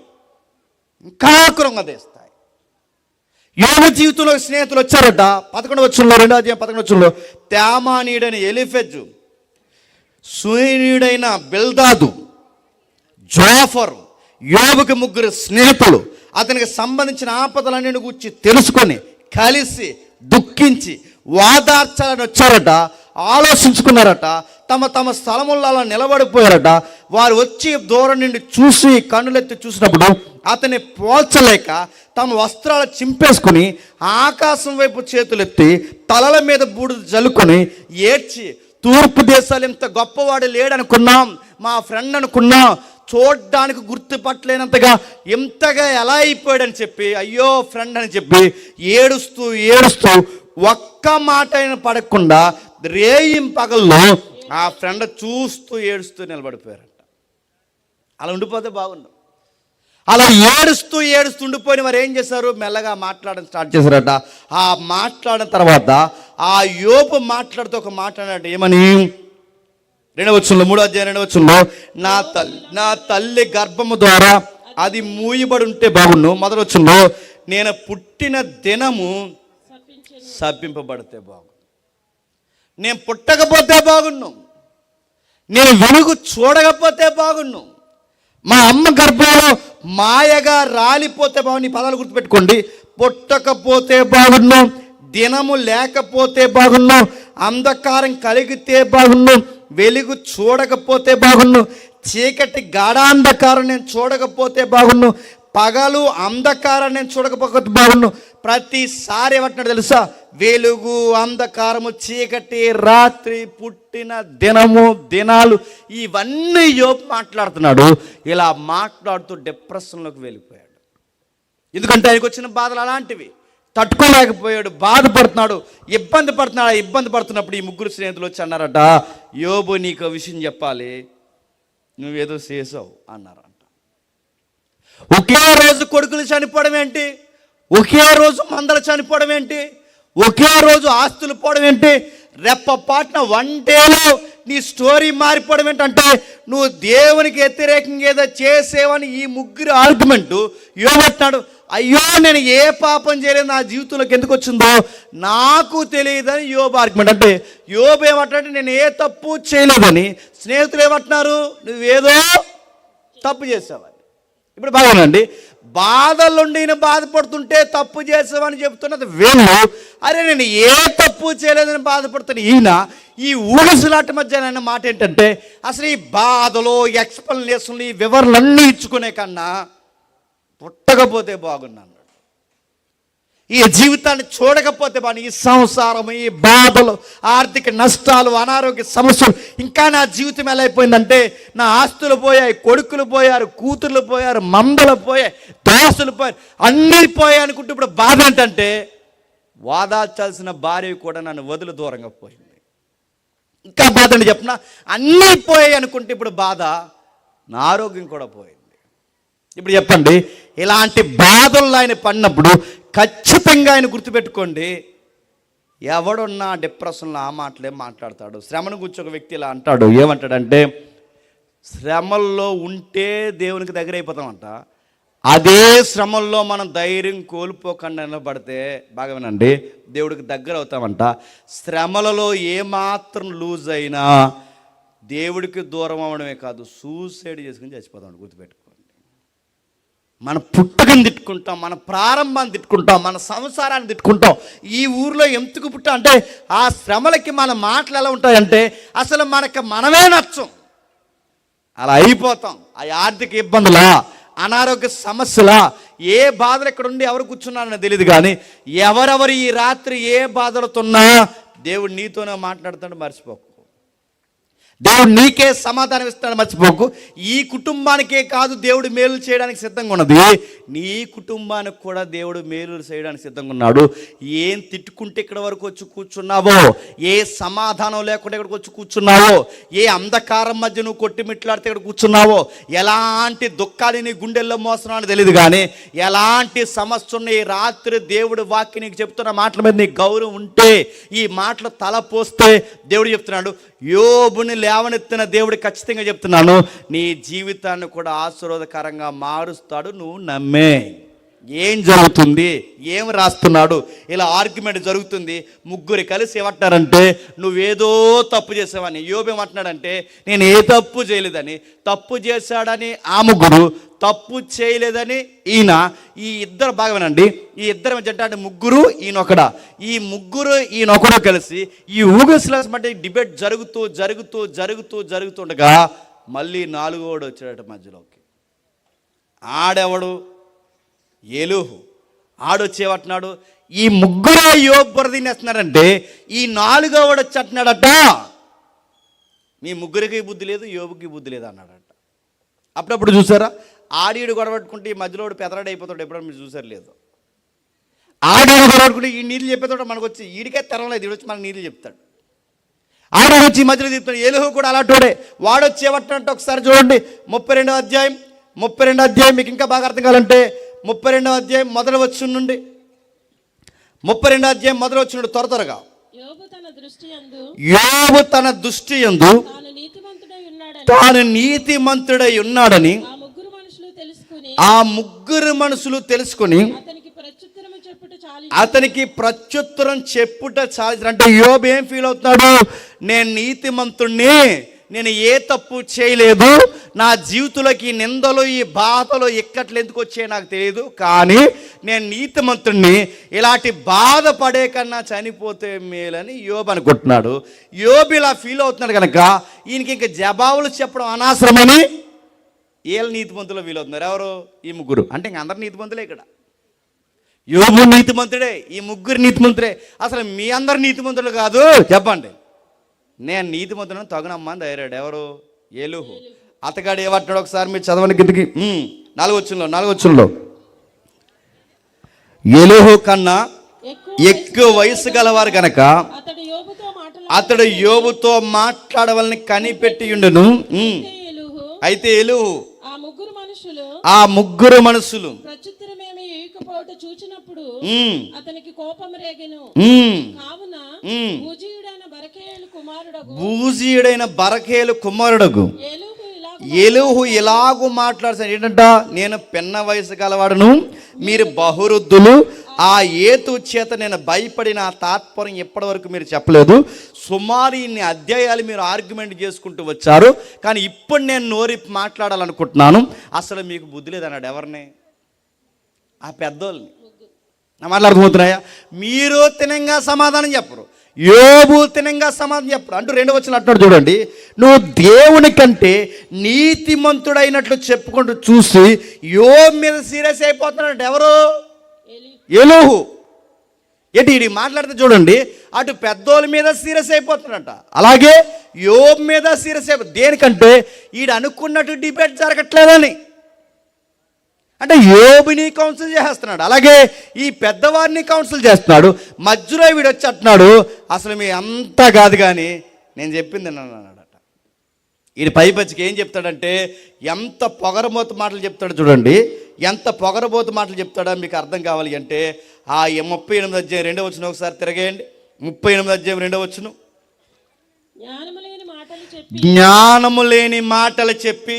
ఇంకా కృంగదీస్తాయి. యోబు జీవితంలో స్నేహితులు వచ్చారట. 11వ వచనంలో, 2వ అధ్యాయం 11వ వచనంలో, తేమానీయుడైన ఎలీఫెజు, సూనీయుడైన బిల్దాదు, జోఫరు, యోబుకి 3 స్నేహితులు అతనికి సంబంధించిన ఆపదలన్నింటిని గురించి తెలుసుకొని కలిసి దుఃఖించి వాదార్చాలని వచ్చారట. ఆలోచించుకున్నారట. తమ స్థలములలో నిలబడిపోయారట. వారు వచ్చి దూరం నుండి చూసి కన్నులెత్తి చూసినప్పుడు అతన్ని పోల్చలేక తమ వస్త్రాలు చింపేసుకుని ఆకాశం వైపు చేతులెత్తి తలల మీద బూడిద జల్లుకొని ఏడ్చి, తూర్పు దేశాలు ఇంత గొప్పవాడు లేడనుకున్నాం, మా ఫ్రెండ్ అనుకున్నాం, చూడ్డానికి గుర్తుపట్టలేనంతగా ఎంతగా ఎలా అయిపోయాడని చెప్పి, అయ్యో ఫ్రెండ్ అని చెప్పి ఏడుస్తూ ఒక్క మాట అయినా పడకుండా రేయింపగల్లో ఆ ఫ్రెండ్ చూస్తూ ఏడుస్తూ నిలబడిపోయారంట. అలా ఉండిపోతే బాగుండు. అలా ఏడుస్తూ ఉండిపోయిన వారు ఏం చేశారు? మెల్లగా మాట్లాడడం స్టార్ట్ చేశారట. ఆ మాట్లాడిన తర్వాత ఆ యోబు మాట్లాడుతూ ఒక మాట్లాడాడు. ఏమని? 2వ వచనంలో, 3వ అధ్యాయం 2వ వచనంలో, నా తల్లి గర్భము ద్వారా అది మూయబడి ఉంటే బాగుండు. 1వ వచనంలో, నేను పుట్టిన దినము శపింపబడితే బాగుండు, నేను పుట్టకపోతే బాగుండు, నేను వెలుగు చూడకపోతే బాగుండు, మా అమ్మ గర్భంలో మాయగా రాలిపోతే బాగుండు. ఈ పదాలు గుర్తుపెట్టుకోండి. పుట్టకపోతే బాగుండు, దినము లేకపోతే బాగుండు, అంధకారం కలిగితే బాగుండు, వెలుగు చూడకపోతే బాగుండు, చీకటి గాఢాంధకారం నేను చూడకపోతే బాగుండు, పగలు అంధకారం నేను చూడకపోతే బాగుండు. ప్రతిసారి ఏమంటున్నాడు తెలుసా? వెలుగు, అంధకారము, చీకటి, రాత్రి, పుట్టిన దినము, దినాలు, ఇవన్నీ యోబు మాట్లాడుతున్నాడు. ఇలా మాట్లాడుతూ డిప్రెషన్లోకి వెళ్ళిపోయాడు. ఎందుకంటే ఆయనకు వచ్చిన బాధలు అలాంటివి. తట్టుకోలేకపోయాడు, బాధపడుతున్నాడు, ఇబ్బంది పడుతున్నప్పుడు ఈ ముగ్గురు స్నేహితులు వచ్చి అన్నారట, యోబు నీకు ఒక విషయం చెప్పాలి, నువ్వేదో చేసావు అన్నారంట. ఒకే రోజు కొడుకులు చనిపోవడం ఏంటి, ఒకే రోజు మందలు చనిపోవడం ఏంటి, ఒకే రోజు ఆస్తులు పోవడం ఏంటి, రెప్పపాటున వన్ డేలో నీ స్టోరీ మారిపోవడం ఏంటంటే నువ్వు దేవునికి వ్యతిరేకంగా ఏదో చేసేవని ఈ ముగ్గురు ఆర్గ్యుమెంటు. యోబు అయ్యో నేను ఏ పాపం చేయలేదు, నా జీవితంలోకి ఎందుకు వచ్చిందో నాకు తెలియదని యోబు ఆర్గ్యుమెంట్. అంటే యోబు ఏమంటాడంటే నేను ఏ తప్పు చేయలేదని, స్నేహితులు ఏమంటున్నారు నువ్వేదో తప్పు చేసావని. ఇప్పుడు బాగానండి, బాధలుండి ఈయన బాధపడుతుంటే తప్పు చేసావని చెప్తున్నది వీళ్ళు, అరే నేను ఏ తప్పు చేయలేదని బాధపడుతున్న ఈయన. ఈ ఊగసులాట మధ్య అన్న మాట ఏంటంటే అసలు ఈ బాధలో ఎక్స్ప్లెనేషన్లు ఈ వివరణలన్నీ ఇచ్చుకునే కన్నా పుట్టకపోతే బాగున్నాను, ఈ జీవితాన్ని చూడకపోతే బాగుంది, ఈ సంసారం, ఈ బాధలు, ఆర్థిక నష్టాలు, అనారోగ్య సమస్యలు, ఇంకా నా జీవితం ఎలా అయిపోయిందంటే నా ఆస్తులు పోయాయి, కొడుకులు పోయారు, కూతుర్లు పోయారు, మందలు పోయాయి, దోస్తులు పోయారు, అన్నీ పోయాయి అనుకుంటే ఇప్పుడు బాధ ఏంటంటే వాదాల్చాల్సిన భార్య కూడా నన్ను వదిలి దూరంగా పోయింది. ఇంకా బాధ అంటే చెప్పిన అన్నీ పోయాయి అనుకుంటే ఇప్పుడు బాధ, నా ఆరోగ్యం కూడా పోయింది. ఇప్పుడు చెప్పండి, ఇలాంటి బాధల్లో ఆయన పడినప్పుడు ఖచ్చితంగా ఆయన గుర్తుపెట్టుకోండి, ఎవడున్నా డిప్రెషన్లో ఆ మాటలే మాట్లాడతాడు. శ్రమను గురించి ఒక వ్యక్తి ఇలా అంటాడు, ఏమంటాడంటే శ్రమల్లో ఉంటే దేవునికి దగ్గర అయిపోతామంట, అదే శ్రమల్లో మనం ధైర్యం కోల్పోకుండా నిలబడితే బాగా వినండి దేవుడికి దగ్గర అవుతామంట. శ్రమలలో ఏమాత్రం లూజ్ అయినా దేవుడికి దూరం అవ్వడమే కాదు, సూసైడ్ చేసుకుని చచ్చిపోతాం. గుర్తుపెట్టుకోండి, మన పుట్టుకని తిట్టుకుంటాం, మన ప్రారంభాన్ని తిట్టుకుంటాం, మన సంసారాన్ని తిట్టుకుంటాం. ఈ ఊర్లో ఎందుకు పుట్టా అంటే ఆ శ్రమలకి మన మాటలు ఎలా ఉంటాయంటే అసలు మనమే నచ్చం, అలా అయిపోతాం. ఆ ఆర్థిక ఇబ్బందులా, అనారోగ్య సమస్యలా, ఏ బాధలు ఇక్కడ ఉండి ఎవరు కూర్చున్నారని తెలియదు, కానీ ఎవరెవరు ఈ రాత్రి ఏ బాధలతోన్నా దేవుడు నీతోనే మాట్లాడుతాడు, మర్చిపోకు. దేవుడు నీకే సమాధానం ఇస్తాడు, మర్చిపోకు. ఈ కుటుంబానికే కాదు దేవుడు మేలు చేయడానికి సిద్ధంగా ఉన్నది, నీ కుటుంబానికి కూడా దేవుడు మేలు చేయడానికి సిద్ధంగా ఉన్నాడు. ఏం తిట్టుకుంటే ఇక్కడ వరకు వచ్చి కూర్చున్నావో, ఏ సమాధానం లేకుండా ఇక్కడికి వచ్చి కూర్చున్నావో, ఏ అంధకారం మధ్య నువ్వు కొట్టిమిట్లాడితే ఇక్కడ కూర్చున్నావో, ఎలాంటి దుఃఖాలు నీ గుండెల్లో మోస్తున్నావు అని తెలియదు, కానీ ఎలాంటి సమస్య ఉన్న ఈ రాత్రి దేవుడు వాక్యం నీకు చెప్తున్న మాటల మీద నీకు గౌరవం ఉంటే, ఈ మాటలు తలపోస్తే దేవుడు చెప్తున్నాడు, యోబుని లేవనెత్తిన దేవుడు ఖచ్చితంగా చెప్తున్నాను, నీ జీవితాన్ని కూడా ఆశీర్వాదకరంగా మారుస్తాడు, నువ్వు నమ్మే. ఏం జరుగుతుంది, ఏం రాస్తున్నాడు, ఇలా ఆర్గ్యుమెంట్ జరుగుతుంది. ముగ్గురు కలిసి ఏమంటారంటే నువ్వేదో తప్పు చేసావని. యోబు ఏమంటున్నాడంటే నేను ఏ తప్పు చేయలేదని. తప్పు చేశాడని ఆ ముగ్గురు, తప్పు చేయలేదని ఈయన. ఈ ఇద్దరు బాగా వినండి, ఈ ఇద్దరు అంటే ముగ్గురు ఈయనొకడా, ఈ ముగ్గురు ఈయనొకడు కలిసి ఈ ఊగస్లాస్ మధ్య డిబేట్ జరుగుతుండగా మళ్ళీ నాలుగోడు వచ్చాడట మధ్యలోకి. ఆడెవడు? ఏలూహు. ఆడొచ్చేవట్టున్నాడు, ఈ ముగ్గురు యోబు బుర్ర తినేస్తున్నారంటే ఈ నాలుగోవాడు వచ్చి అంటున్నాడట మీ ముగ్గురికి బుద్ధి లేదు, యోబుకి బుద్ధి లేదు అన్నాడట. అప్పుడప్పుడు చూసారా, ఆడీడు గొడవట్టుకుంటే ఈ మధ్యలో పెదరాడు అయిపోతాడు, ఎప్పుడన్నా మీరు చూసారు లేదు? ఆడీడు గొడవట్టుకుంటే ఈ నీళ్ళు చెప్పేతోట మనకు వచ్చి ఈడికే తెరవలేదు, ఈడు వచ్చి మనకు నీళ్ళు చెప్తాడు. ఆడ వచ్చి ఈ మధ్యలో చెప్తాడు. ఏలుహు కూడా అలాంటోడే. వాడు వచ్చేవట్టంటే ఒకసారి చూడండి 32వ అధ్యాయం మీకు ఇంకా బాగా అర్థం కావాలంటే 32వ అధ్యాయం మొదలు వచ్చి నుండి 32వ అధ్యాయం మొదలు వచ్చి నుండి త్వరగా. యోబు తన దృష్టి యందు తాను నీతిమంతుడై ఉన్నాడని ఆ ముగ్గురు మనుషులు తెలుసుకుని అతనికి ప్రత్యుత్తరం చెప్పుట చాలు. అంటే యోబు ఏం ఫీల్ అవుతున్నాడు, నేను నీతిమంతుణ్ణి, నేను ఏ తప్పు చేయలేదు, నా జీవితంలోకి నిందలు, ఈ బాధలు ఇక్కట్లు ఎందుకు వచ్చాయి నాకు తెలియదు, కానీ నేను నీతిమంతుణ్ణి, ఇలాంటి బాధపడే కన్నా చనిపోతే మేలని యోబు అనుకుంటున్నాడు. యోబు ఇలా ఫీల్ అవుతున్నాడు కనుక ఈయనకి ఇంకా జవాబులు చెప్పడం అనవసరమని వీళ్ళ నీతిమంతులు ఫీల్ అవుతున్నారు. ఎవరు? ఈ ముగ్గురు. అంటే ఇంక అందరు నీతిమంతులే ఇక్కడ. యోబు నీతిమంతుడే, ఈ ముగ్గురు నీతిమంతుడే. అసలు మీ అందరు నీతిమంతులు కాదు, చెప్పండి. నేను నీతిమంతులను తగునమ్మని ధైర్యాడు. ఎవరు? ఏలుహు. అతగాడు ఏమంటున్నాడు ఒకసారి మీరు చదవని కిందకి 4వ వచనంలో ఏలుహు కన్నా ఎక్కువ వయసు గలవారు గనక అతడు యోబుతో మాట్లాడవలని కనిపెట్టి ఉండును. అయితే ఎలుహు ఆ ముగ్గురు మనుషులు చూచినప్పుడు అతనికి కోపం రేగెను. కావున బూజీయుడైన బరకేలు కుమారుడగు ఎలుహు ఇలాగూ మాట్లాడుతాడు. ఏంటంట, నేను పిన్న వయసు గలవాడును, మీరు బహురుద్ధులు, ఆ ఏతు చేత నేను భయపడిన ఆ తాత్పర్యం ఎప్పటి వరకు మీరు చెప్పలేదు. సుమారు ఇన్ని అధ్యాయాలు మీరు ఆర్గ్యుమెంట్ చేసుకుంటూ వచ్చారు, కానీ ఇప్పుడు నేను నోరి మాట్లాడాలనుకుంటున్నాను. అసలు మీకు బుద్ధి లేదన్నాడు. ఎవరిని? ఆ పెద్దోళ్ళని. నా మాటలు అర్థమవుతున్నాయా? మీరు తినంగా సమాధానం చెప్పరు, యోబు తినంగా సమాధానం చెప్పరు. అంటూ 2వ వచనం అంటున్నాడు చూడండి, నువ్వు దేవుని కంటే నీతిమంతుడైనట్లు చెప్పుకుంటూ చూసి యోబు మీద సీరియస్ అయిపోతున్నాడు. ఎవరు? ఎలుహు. ఏంటి ఇది మాట్లాడితే చూడండి, అటు పెద్దోళ్ళ మీద సీరియస్ అయిపోతున్నాడట, అలాగే యోబు మీద సీరియస్ అయిపో. దేనికంటే ఈడు అనుకున్నట్టు డిబేట్ జరగట్లేదని. అంటే యోబుని కౌన్సిల్ చేస్తున్నాడు, అలాగే ఈ పెద్దవారిని కౌన్సిల్ చేస్తున్నాడు. మధ్యలో వీడు వచ్చి అంటున్నాడు, అసలు మీ అంతా కాదు కానీ నేను చెప్పింది అన్నాడట. వీడి పైపచ్చికి ఏం చెప్తాడంటే, ఎంత పొగరబోతు మాటలు చెప్తాడు చూడండి. ఎంత పొగరబోతు మాటలు చెప్తాడో మీకు అర్థం కావాలి అంటే ఆ 38 అధ్యాయం 2వ వచనం ఒకసారి తిరగేయండి. 38 అధ్యాయం 2వ వచనం. జ్ఞానము లేని మాటలు చెప్పి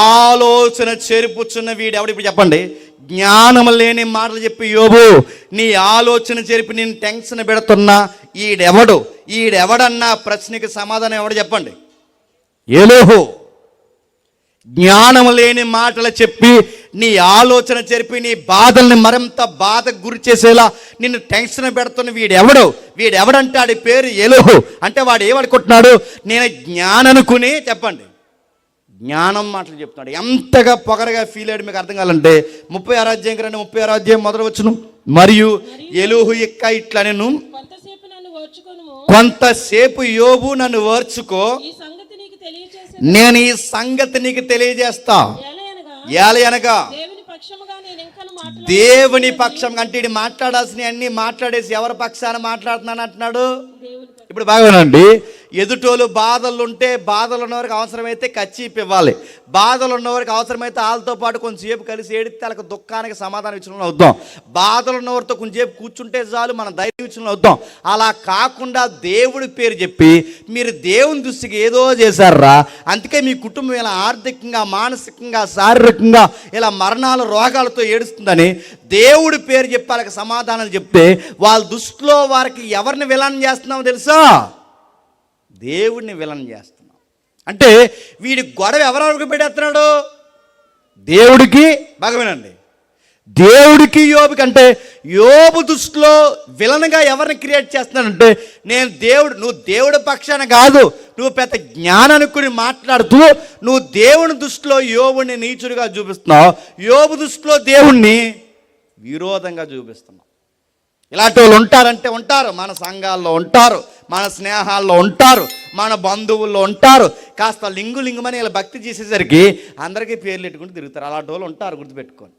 ఆలోచన చెరుపుచున్న వీడు ఎవడు? ఇప్పుడు చెప్పండి. జ్ఞానము లేని మాటలు చెప్పి యోబు నీ ఆలోచన చెరిపి నేను టెన్షన్ పెడుతున్నా ఈడెవడు? ఈడెవడన్నా ప్రశ్నకి సమాధానం ఎవడు చెప్పండి? ఎలుహు. జ్ఞానము లేని మాటలు చెప్పి నీ ఆలోచన చెరిపి నీ బాధల్ని మరింత బాధకు గురి చేసేలా నిన్ను టెన్షన్ పెడుతున్న వీడెవడు? వీడెవడంటే ఆడి పేరు ఎలుహు. అంటే వాడు ఏమనుకుంటున్నాడు? నేను జ్ఞాననుకుని, చెప్పండి, జ్ఞానం మాటలు చెప్తున్నాడు. ఎంతగా పొగరగా ఫీల్ అయ్యాడు మీకు అర్థం కావాలంటే 36 అధ్యాయం రండి. 36 అధ్యాయం మొదలు వచ్చును. మరియు ఎలుహు ఇట్లా నేను కొంతసేపు యోబు నన్ను ఓర్చుకో, నేను ఈ సంగతి నీకు తెలియజేస్తా. ఏలయనగా దేవుని పక్షం అంటే ఇది మాట్లాడాల్సిన అన్ని మాట్లాడేసి ఎవరి పక్షాన మాట్లాడుతున్నాను అంటున్నాడు. ఇప్పుడు బాగానండి, ఎదుటోళ్ళు బాధలు ఉంటే బాధలు ఉన్నవారికి అవసరమైతే కచ్చిప్ ఇవ్వాలి, బాధలు ఉన్నవారికి అవసరమైతే వాళ్ళతో పాటు కొంచెంసేపు కలిసి ఏడితే వాళ్ళకి దుఃఖానికి సమాధానం ఇచ్చిన అవుతాం. బాధలు ఉన్నవారితో కొంచెంసేపు కూర్చుంటే చాలు మనం ధైర్యం ఇచ్చిన అవుతాం. అలా కాకుండా దేవుడి పేరు చెప్పి మీరు దేవుని దృష్టికి ఏదో చేశారా, అందుకే మీ కుటుంబం ఇలా ఆర్థికంగా, మానసికంగా, శారీరకంగా ఇలా మరణాలు, రోగాలతో ఏడుస్తుందని దేవుడి పేరు చెప్పి వాళ్ళకి సమాధానాలు చెప్తే వాళ్ళ దృష్టిలో వారికి ఎవరిని విలన్ చేస్తున్నామో తెలుసా? దేవుడిని విలన్ చేస్తున్నాం. అంటే వీడి గొడవ ఎవరెవరికి పెట్టేస్తున్నాడు? దేవుడికి. బాగా వినండి, దేవుడికి యోబుకి. అంటే యోబు దృష్టిలో విలన్గా ఎవరిని క్రియేట్ చేస్తున్నాడంటే నేను దేవుడు, నువ్వు దేవుడి పక్షాన కాదు, నువ్వు పెద్ద జ్ఞానానుకుని మాట్లాడుతూ నువ్వు దేవుని దృష్టిలో యోబుని నీచుడిగా చూపిస్తున్నావు, యోబు దృష్టిలో దేవుణ్ణి విరోధంగా చూపిస్తున్నావు. ఇలాంటి వాళ్ళు ఉంటారంటే ఉంటారు, మన సంఘాల్లో ఉంటారు, మన స్నేహాల్లో ఉంటారు, మన బంధువుల్లో ఉంటారు. కాస్త లింగుమని ఇలా భక్తి చేసేసరికి అందరికీ పేర్లు పెట్టుకుంటూ తిరుగుతారు. అలాంటి వాళ్ళు ఉంటారు, గుర్తుపెట్టుకోండి.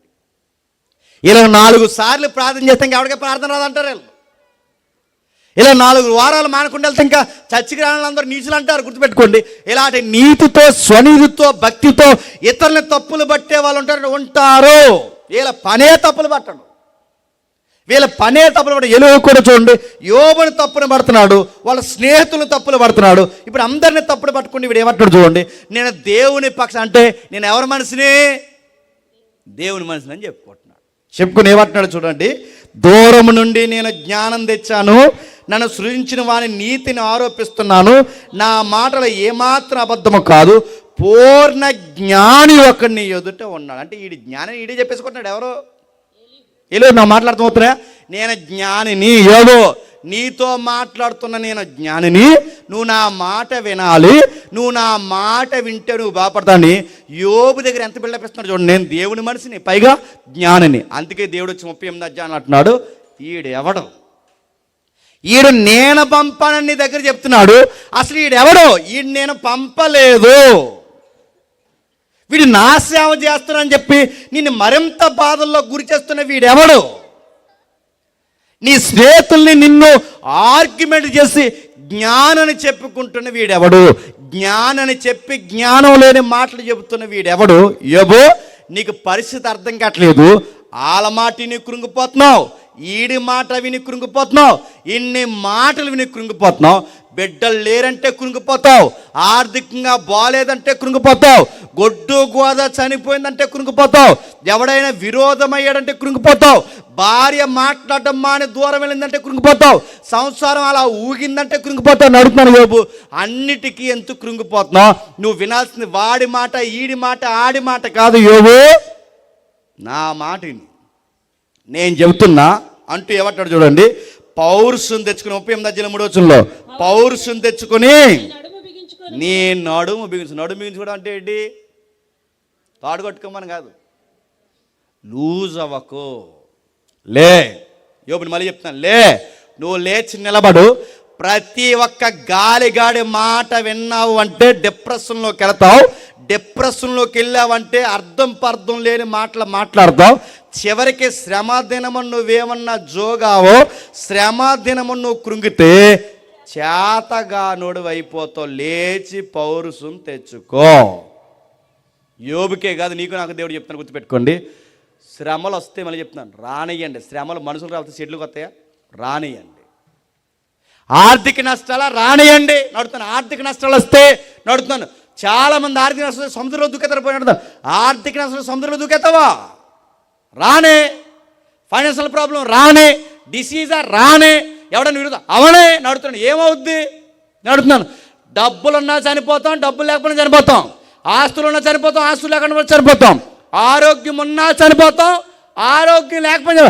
ఇలా 4 సార్లు ప్రార్థన చేస్తే ఇంకా ఎవరికే ప్రార్థన రాదంటారు వీళ్ళు. ఇలా 4 వారాలు మానకుండా వెళ్తే ఇంకా చర్చికి రాని అందరూ నీచులు అంటారు, గుర్తుపెట్టుకోండి. ఇలాంటి నీతితో, స్వనీతితో, భక్తితో ఇతరులని తప్పులు పట్టే వాళ్ళు ఉంటారు. వీళ్ళ పనే తప్పులు పట్టడు, వీళ్ళ పనే తప్పులు పడ. ఎలుహు కూడా చూడండి, యోబుని తప్పును పడుతున్నాడు, వాళ్ళ స్నేహితులను తప్పులు పడుతున్నాడు. ఇప్పుడు అందరినీ తప్పులు పట్టుకుని వీడు ఏమంటాడు చూడండి, నేను దేవుని పక్షం. అంటే నేను ఎవరి మనిషిని? దేవుని మనిషిని అని చెప్పుకుని ఏమంటున్నాడు చూడండి, దూరం నుండి నేను జ్ఞానం తెచ్చాను, నన్ను సృజించిన వాని నీతిని ఆరోపిస్తున్నాను, నా మాటలు ఏమాత్రం అబద్ధము కాదు, పూర్ణ జ్ఞాని ఒకడిని ఎదుట ఉన్నాడు. అంటే ఈడి జ్ఞానం ఈడే చెప్పేసుకుంటున్నాడు. ఎవరు? ఏలో నా మాట్లాడుతున్నా, నేను జ్ఞానిని. ఏదో నీతో మాట్లాడుతున్న నేను జ్ఞానిని, నువ్వు నా మాట వినాలి, నువ్వు నా మాట వింటే నువ్వు బాగుపడతాని. యోబు దగ్గర ఎంత బిల్డప్ ఇస్తున్నాడు చూడండి, నేను దేవుని మనిషిని, పైగా జ్ఞానిని. అందుకే దేవుడు వచ్చి 38 అధ్యాయం అంటున్నాడు, ఈడు ఎవడు? ఈడు నేను పంపానని నీ దగ్గర చెప్తున్నాడు. అసలు ఈడెవడో? ఈడు నేను పంపలేదు, వీడు నా సేవ చేస్తున్నానని చెప్పి నిన్ను మరింత బాధల్లో గురి చేస్తున్న వీడెవడు? నీ స్నేహితుల్ని నిన్ను ఆర్గ్యుమెంట్ చేసి జ్ఞానని చెప్పుకుంటున్న వీడెవడు, జ్ఞానని చెప్పి జ్ఞానం లేని మాటలు చెబుతున్న వీడెవడు? యోబు, నీకు పరిస్థితి అర్థం కావట్లేదు. వాళ్ళ మాట విని కృంగిపోతున్నావు, ఈడి మాట విని కృంగిపోతున్నావు, ఇన్ని మాటలు విని కృంగిపోతున్నావు. బిడ్డలు లేరంటే కృంగిపోతావు, ఆర్థికంగా బాగాలేదంటే కృంగిపోతావు, గొడ్డు గోద చనిపోయిందంటే కృంగిపోతావు, ఎవడైనా విరోధమయ్యాడంటే కృంగిపోతావు, భార్య మాట్లాడడం మాని దూరం వెళ్ళిందంటే కృంగిపోతావు, సంసారం అలా ఊగిందంటే కృంగిపోతావు. నడుపుతున్నాను యోబు, అన్నిటికీ ఎందుకు కృంగిపోతున్నావు? నువ్వు వినాల్సింది వాడి మాట, ఈడి మాట, ఆడి మాట కాదు యోబు, నా మాట నేను చెబుతున్నా అంటూ ఏమంటాడు చూడండి. పౌరుషం తెచ్చుకుని 38:3 పౌరుషం తెచ్చుకొని నడుము బిగించుకొని నీ నడుము బిగించుకోవడం అంటే ఏంటి? తాడు కట్టుకోమని కాదు, లూజ్ అవ్వకు, లే. యోబుని మళ్ళీ చెప్తాను, లే, నువ్వు లేచి నిలబడు. ప్రతి ఒక్క గాలిగాడి మాట విన్నావు అంటే డిప్రెషన్లోకి వెళతావు, డిప్రెషన్లోకి వెళ్ళావంటే అర్థం పర్థం లేని మాటలు మాట్లాడతావు. చివరికి శ్రమ దినము నువ్వేమన్నా జోగావో, శ్రమ దినము నువ్వు కృంగితే చేతగానోడు అయిపోతావు. లేచి పౌరుషం తెచ్చుకో. యోబుకే కాదు, నీకు నాకు దేవుడు చెప్తాను, గుర్తుపెట్టుకోండి. శ్రమలు వస్తే మళ్ళీ చెప్తున్నాను, రానియండి. శ్రమలు మనుషులు రాకపోతే చెట్లకు వస్తాయా? రానియండి. ఆర్థిక నష్టాలు రానియండి, నడుతున్నాను. ఆర్థిక నష్టాలు వస్తే నడుతున్నాను. చాలామంది ఆర్థిక నష్టాలు సముద్రంలో దూకెత్తారు పోయి నడుతాను. ఆర్థిక నష్టాలు సముద్రంలో దూకెత్తావా? రానే. ఫైనాన్షియల్ ప్రాబ్లం రానే, డిసీజా రానే, ఎవడన్నా విరుద్ధ అవనే, నడుతున్నాను. ఏమవుద్ది? నడుతున్నాను. డబ్బులున్నా చనిపోతాం, డబ్బులు లేకపోయినా చనిపోతాం, ఆస్తులు ఉన్నా చనిపోతాం, ఆస్తులు లేకుండా చనిపోతాం, ఆరోగ్యం ఉన్నా చనిపోతాం, ఆరోగ్యం లేకపోయినా.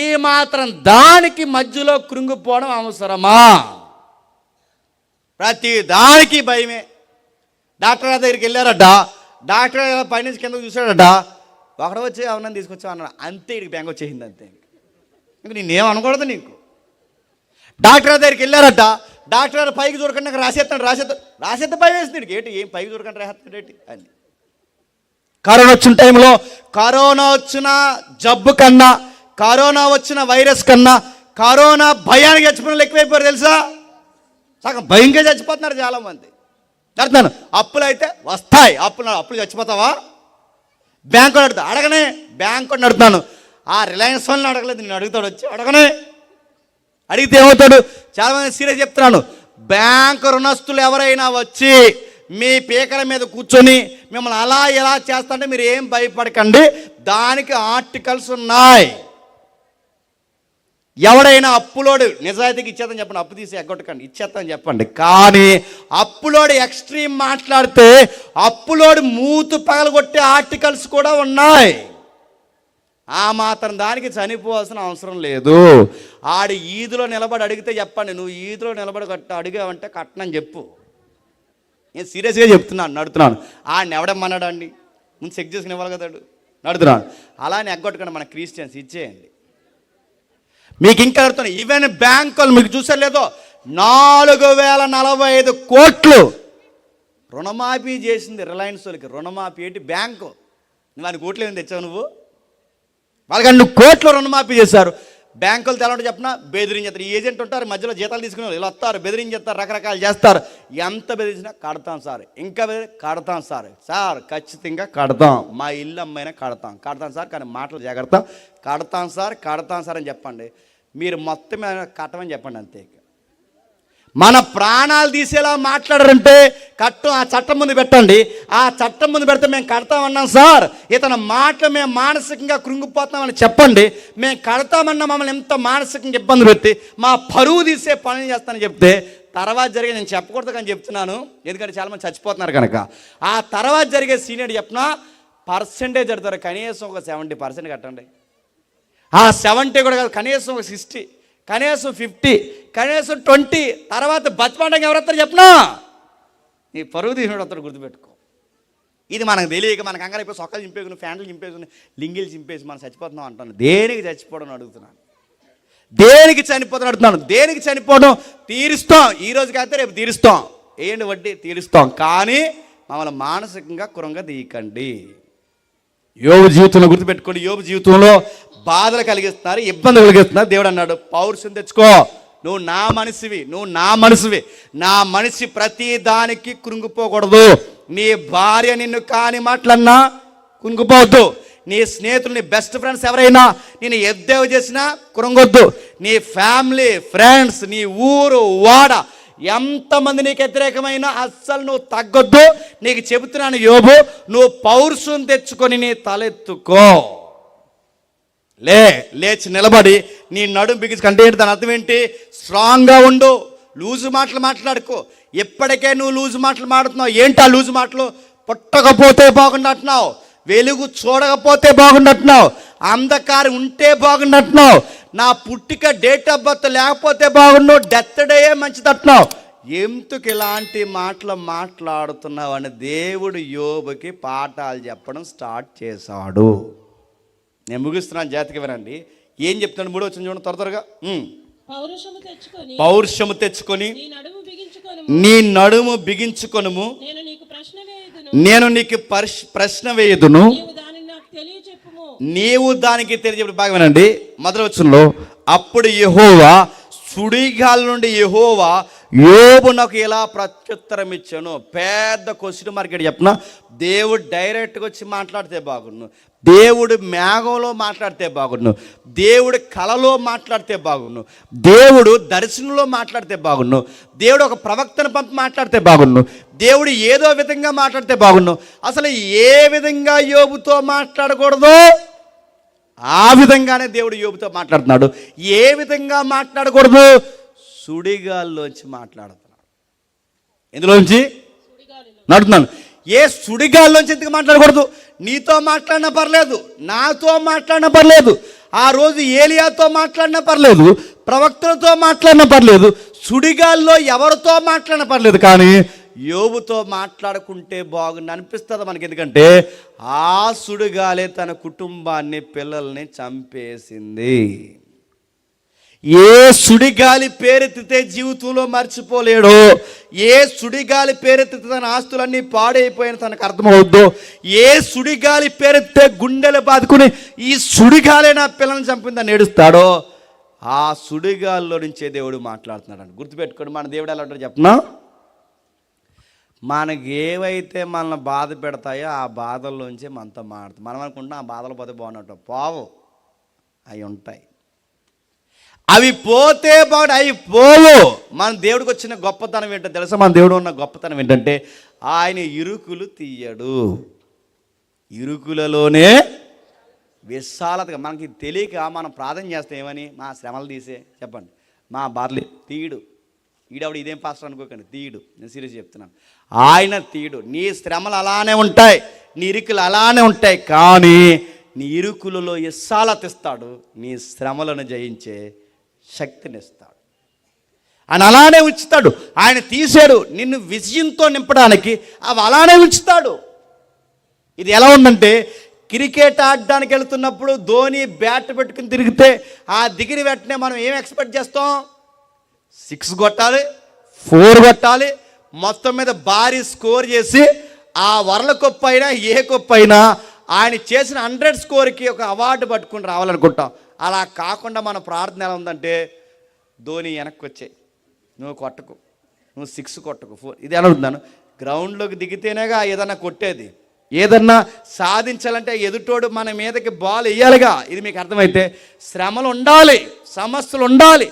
ఈ మాత్రం దానికి మధ్యలో కృంగిపోవడం అవసరమా? ప్రతి దానికి భయమే. డాక్టర్ గారి దగ్గరికి వెళ్ళారట, డాక్టర్ గారు పైనుంచి కింద చూశాడట, ఒకడు వచ్చి ఎవరన్నా తీసుకొచ్చావు అన్నాడు, అంతే ఇక్కడికి బ్యాంక్ వచ్చేసింది, అంతే. ఇంక నేనేం అనకూడదు నీకు. డాక్టర్ గారి దగ్గరికి వెళ్ళారట, డాక్టర్ గారు పైకి చూడకుండా నాకు రాసేస్తే భయం వేస్తుంది. ఏంటి ఏం పైకి చూడకుండా రాసేస్తాడు ఏంటి అని. కరోనా వచ్చిన టైంలో, కరోనా వచ్చిన జబ్బు కన్నా, కరోనా వచ్చిన వైరస్ కన్నా కరోనా భయానికి చచ్చిపోయిన ఎక్కువైపోయారు తెలుసా? సగం భయంగా చచ్చిపోతున్నారు చాలామంది. అడుగుతాను, అప్పులు అయితే వస్తాయి, అప్పులు చచ్చిపోతావా? బ్యాంకు అడుగుతా, అడగనే. బ్యాంకు అడుగుతాను, ఆ రిలయన్స్ వాళ్ళని అడగలేదు, నేను అడుగుతాడు వచ్చి, అడగనే. అడిగితే ఏమవుతాడు? చాలామంది సీరియస్ చెప్తున్నాను, బ్యాంకు రుణస్తులు ఎవరైనా వచ్చి మీ పీకల మీద కూర్చొని మిమ్మల్ని అలా ఎలా చేస్తాంటే మీరు ఏం భయపడకండి, దానికి ఆర్టికల్స్ ఉన్నాయి. ఎవడైనా అప్పులోడు నిజాయితీకి ఇచ్చేద్దని చెప్పండి, అప్పు తీసి ఎగ్గొట్టకండి, ఇచ్చేస్తామని చెప్పండి. కానీ అప్పులోడు ఎక్స్ట్రీమ్ మాట్లాడితే అప్పులోడు మూతు పగలగొట్టే ఆర్టికల్స్ కూడా ఉన్నాయి. ఆ మాత్రం దానికి చనిపోవాల్సిన అవసరం లేదు. ఆడి ఈదులో నిలబడి అడిగితే చెప్పండి, నువ్వు ఈదులో నిలబడి అడిగావంటే కట్టనని చెప్పు. నేను సీరియస్గా చెప్తున్నాను, నడుతున్నాను. ఆడిని ఎవడమ్మన్నాడు అండి, ముందు చెక్ చేసుకుని ఇవ్వాలి కదాడు, నడుతున్నాను. అలానే ఎగ్గొట్టకండి, మన క్రిస్టియన్స్ ఇచ్చేయండి. మీకు ఇంకా అడుగుతున్నాను, ఈవెన్ బ్యాంకులు మీకు చూసారు లేదో 4045 కోట్లు రుణమాఫీ చేసింది రిలయన్స్ వాళ్ళకి. రుణమాఫీ ఏంటి? బ్యాంకు. నువ్వు ఆయన కోట్లు ఏమైనా తెచ్చావు నువ్వు? వాళ్ళకి 2 కోట్లు రుణమాఫీ చేశారు. బ్యాంకులు తెలంటే చెప్పిన బెదిరించేస్తారు. ఈ ఏజెంట్ ఉంటారు మధ్యలో, జీతాలు తీసుకునే వాళ్ళు ఇలా వస్తారు, బెదిరించేస్తారు, రకరకాలు చేస్తారు. ఎంత బెదిరించినా కడతాం సార్, ఇంకా కడతాం సార్, సార్ ఖచ్చితంగా కడతాం, మా ఇల్లు అమ్మైనా కడతాం సార్, కానీ మాటలు జాగ్రత్త, కడతాం సార్ అని చెప్పండి. మీరు మొత్తం కట్టమని చెప్పండి, అంతే. మన ప్రాణాలు తీసేలా మాట్లాడారంటే ఆ చట్టం ముందు పెట్టండి. ఆ చట్టం ముందు పెడితే మేము కడతామన్నాం సార్, ఇతని మాటలు మేము మానసికంగా కృంగిపోతామని చెప్పండి. మేము కడతామన్నా మమ్మల్ని ఎంత మానసికంగా ఇబ్బంది పెట్టి మా పరువు తీసే పనులు చేస్తానని చెప్తే తర్వాత జరిగే, నేను చెప్పకూడదు కానీ చెప్తున్నాను ఎందుకంటే చాలామంది చచ్చిపోతున్నారు కనుక, ఆ తర్వాత జరిగే సీనియర్ చెప్పిన పర్సెంటేజ్ అడతారు, కనీసం ఒక 70% కట్టండి. ఆ 70 కూడా కాదు, కనీసం ఒక 60, కనీసం 50, కనీసం 20. తర్వాత బతిమాటంగా ఎవరొస్తారు చెప్పినా నీ పరువు తీసినోడు వస్తాడు, గుర్తుపెట్టుకో. ఇది మనకు తెలియక మనకు కంగారు అయిపోయి సొక్కలు చింపేసుకుని, ఫ్యాంట్లు చింపేసుకుని, లింగిలు చింపేసి మనం చచ్చిపోతున్నాం అంటాను. దేనికి చచ్చిపోవడం అడుగుతున్నాను, దేనికి చనిపోతాను అడుగుతున్నాను. దేనికి చనిపోవడం? తీరుస్తాం, ఈ రోజు కాకపోతే రేపు తీరుస్తాం, ఏంటి వడ్డీ తీరుస్తాం, కానీ మమ్మల్ని మానసికంగా కృంగ తీయకండి. యోబు జీవితంలో గుర్తుపెట్టుకోండి, యోబు జీవితంలో బాధలు కలిగిస్తున్నారు, ఇబ్బంది కలిగిస్తున్నారు. దేవుడు అన్నాడు, పౌరుషం తెచ్చుకో, నువ్వు నా మనిషివి. నా మనిషి ప్రతి దానికి కృంగిపోకూడదు. నీ భార్య నిన్ను కాని మాటలన్నా కృంగిపోవద్దు. నీ స్నేహితులు, నీ బెస్ట్ ఫ్రెండ్స్ ఎవరైనా నేను ఎద్దేవ చేసినా కృంగొద్దు. నీ ఫ్యామిలీ, ఫ్రెండ్స్, నీ ఊరు, వాడ ఎంతమంది నీకు వ్యతిరేకమైనా అస్సలు నువ్వు తగ్గొద్దు. నీకు చెబుతున్నాను యోబు, నువ్వు పౌరుషం తెచ్చుకొని నీ తలెత్తుకో. లేచి నిలబడి నీ నడుము బిగించి, అంటే ఏంటి దాని అర్థం ఏంటి? స్ట్రాంగ్గా ఉండు, లూజు మాటలు మాట్లాడుకో. ఎప్పటికే నువ్వు లూజు మాటలు మాడుతున్నావు. ఏంటి ఆ లూజు మాటలు? పుట్టకపోతే బాగుండట్టున్నావు, వెలుగు చూడకపోతే బాగుండట్టున్నావు, అంధకారం ఉంటే బాగుండట్టున్నావు, నా పుట్టిక డేట్ ఆఫ్ బర్త్ లేకపోతే బాగుండు, డెత్ డే మంచిదట్టున్నావు. ఎందుకు ఇలాంటి మాటలు మాట్లాడుతున్నావు అని దేవుడు యోబుకి పాఠాలు చెప్పడం స్టార్ట్ చేశాడు. నేను ముగిస్తున్నాను, జాగ్రత్తగా వినండి. ఏం చెప్తున్నాడు? 3వ వచనం చూడండి త్వరగా. పౌరుషము తెచ్చుకొని నీ నడుము బిగించుకొనుము, నేను నీకు ప్రశ్న వేయుదును, నీవు దానికి తెలియజెప్పు. బాగా వినండి, మొదటి వచనంలో, అప్పుడు యెహోవా, సుడిగాలి నుండి యెహోవా యోబునకు ఇలా ప్రత్యుత్తరం ఇచ్చాను. పెద్ద క్వశ్చన్ మార్కెట్ చెప్పిన, దేవుడు డైరెక్ట్గా వచ్చి మాట్లాడితే బాగుండు, దేవుడు మేఘంలో మాట్లాడితే బాగుండు, దేవుడు కలలో మాట్లాడితే బాగుండు, దేవుడు దర్శనంలో మాట్లాడితే బాగుండు, దేవుడు ఒక ప్రవక్తను పంపి మాట్లాడితే బాగుండు, దేవుడు ఏదో విధంగా మాట్లాడితే బాగుండు. అసలు ఏ విధంగా యోబుతో మాట్లాడకూడదో ఆ విధంగానే దేవుడు యోబుతో మాట్లాడుతున్నాడు. ఏ విధంగా మాట్లాడకూడదు? సుడిగాల్లోంచి మాట్లాడుతున్నాడు. ఎందులోంచి నడుతున్నాను? ఏ సుడిగాల్లోంచి ఎందుకు మాట్లాడకూడదు? నీతో మాట్లాడినా పర్లేదు, నాతో మాట్లాడినా పర్లేదు, ఆ రోజు ఏలియాతో మాట్లాడినా పర్లేదు, ప్రవక్తలతో మాట్లాడినా పర్లేదు, సుడిగాల్లో ఎవరితో మాట్లాడినా పర్లేదు, కానీ యోబుతో మాట్లాడుకుంటే బాగుంది అనిపిస్తుంది మనకి. ఎందుకంటే ఆ సుడిగాలే తన కుటుంబాన్ని, పిల్లల్ని చంపేసింది. ఏ సుడిగాలి పేరెత్తితే జీవితంలో మర్చిపోలేడో, ఏ సుడిగాలి పేరెత్తితే తన ఆస్తులన్నీ పాడైపోయిన తనకు అర్థమవుద్దో, ఏ సుడిగాలి పేరెత్తితే గుండెలు బాదుకుని ఈ సుడిగాలే నా పిల్లల్ని చంపిందని ఏడుస్తాడో, ఆ సుడిగాల్లో నుంచే దేవుడు మాట్లాడుతున్నాడు. గుర్తుపెట్టుకోండి, మన దేవుడు ఎలా ఉంటాడో చెప్పనా? మనకి ఏవైతే మనల్ని బాధ పెడతాయో ఆ బాధల్లోంచి మనతో మాడుతాం. మనం అనుకుంటాం ఆ బాధలు పోతే బాగున్నట్టు, పోవు, అవి ఉంటాయి. అవి పోతే బాగుంటాయి, అవి పోవు. మన దేవుడికి వచ్చిన గొప్పతనం ఏంటో తెలుసా? మన దేవుడు ఉన్న గొప్పతనం ఏంటంటే ఆయన ఇరుకులు తీయడు, ఇరుకులలోనే విశాలతగా. మనకి తెలియక మనం ప్రార్థన చేస్తాం ఏమని? మా శ్రమలు తీసే, చెప్పండి, మా బాధలు తీయడు. ఈడవిడ ఇదేం పాస్టర్ అనుకోకండి, తీయడు. నేను సీరియస్ చెప్తున్నాను, ఆయన తీయడు. నీ శ్రమలు అలానే ఉంటాయి, నీ ఇరుకులు అలానే ఉంటాయి, కానీ నీ ఇరుకులలో విశాలత ఇస్తాడు, నీ శ్రమలను జయించే శక్తినిస్తాడు. ఆయన అలానే ఉంచుతాడు. ఆయన తీసాడు నిన్ను విజయంతో నింపడానికి, అవి అలానే ఉంచుతాడు. ఇది ఎలా ఉందంటే, క్రికెట్ ఆడడానికి వెళ్తున్నప్పుడు ధోని బ్యాట్ పెట్టుకుని తిరిగితే ఆ దిగిరి వెంటనే మనం ఏం ఎక్స్పెక్ట్ చేస్తాం? 6 కొట్టాలి, 4 కొట్టాలి, మొత్తం మీద భారీ స్కోర్ చేసి ఆ వరల్డ్ కప్ అయినా ఏ కప్ అయినా ఆయన చేసిన 100 స్కోర్కి ఒక అవార్డు పట్టుకుని రావాలనుకుంటాం. అలా కాకుండా మన ప్రార్థన ఎలా ఉందంటే, ధోని వెనక్కి వచ్చాయి, నువ్వు కొట్టకు, నువ్వు 6 కొట్టకు, 4. ఇది ఎలా ఉంటున్నాను? గ్రౌండ్లోకి దిగితేనేగా ఏదన్నా కొట్టేది, ఏదన్నా సాధించాలంటే ఎదుటోడు మన మీదకి బాల్ వేయాలిగా. ఇది మీకు అర్థమైతే శ్రమలు ఉండాలి, సమస్యలు ఉండాలి,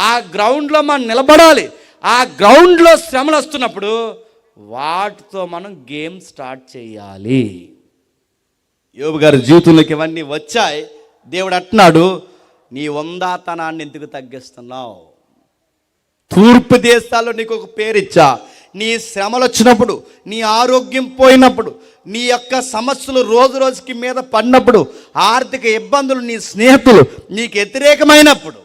ఆ గ్రౌండ్లో మనం నిలబడాలి. ఆ గ్రౌండ్లో శ్రమలు వస్తున్నప్పుడు వాటితో మనం గేమ్ స్టార్ట్ చేయాలి. యోబు గారి జీవితంలోకి ఇవన్నీ వచ్చాయి. దేవుడు అంటున్నాడు, నీ వందాతనాన్ని ఎందుకు తగ్గిస్తున్నావు? తూర్పు దేశాల్లో నీకు ఒక పేరు ఇచ్చా. నీ శ్రమలు వచ్చినప్పుడు, నీ ఆరోగ్యం పోయినప్పుడు, నీ యొక్క సమస్యలు రోజు రోజుకి మీద పడినప్పుడు, ఆర్థిక ఇబ్బందులు, నీ స్నేహితులు నీకు వ్యతిరేకమైనప్పుడు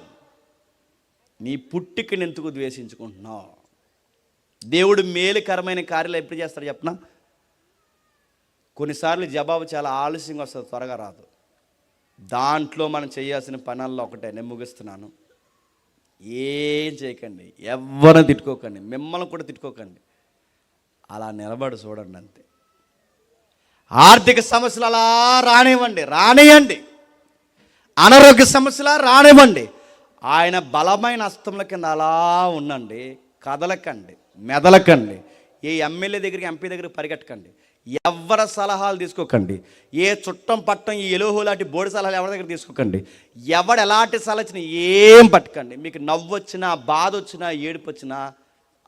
నీ పుట్టికని ఎందుకు ద్వేషించుకుంటున్నావు? దేవుడు మేలుకరమైన కార్యాలు ఎప్పుడు చేస్తాడు చెప్పనా? కొన్నిసార్లు జవాబు చాలా ఆలస్యంగా వస్తుంది, త్వరగా రాదు. దాంట్లో మనం చేయాల్సిన పనుల్లో ఒకటే, నేను ముగిస్తున్నాను. ఏం చేయకండి, ఎవరిని తిట్టుకోకండి, మిమ్మల్ని కూడా తిట్టుకోకండి, అలా నిలబడి చూడండి అంతే. ఆర్థిక సమస్యలు అలా రానివ్వండి, రానియండి. అనారోగ్య సమస్యలా రానివ్వండి, ఆయన బలమైన హస్తముల కింద అలా ఉండండి. కదలకండి, మెదలకండి. ఏ ఎమ్మెల్యే దగ్గరికి, ఎంపీ దగ్గరికి పరిగెట్టకండి. ఎవరి సలహాలు తీసుకోకండి. ఏ చుట్టం పట్టం, ఈ ఎలోహో లాంటి బోడి సలహాలు ఎవరి దగ్గర తీసుకోకండి. ఎవడు ఎలాంటి సలహా వచ్చినా ఏం పట్టుకండి. మీకు నవ్వు వచ్చినా, బాధ వచ్చినా, ఏడుపు వచ్చినా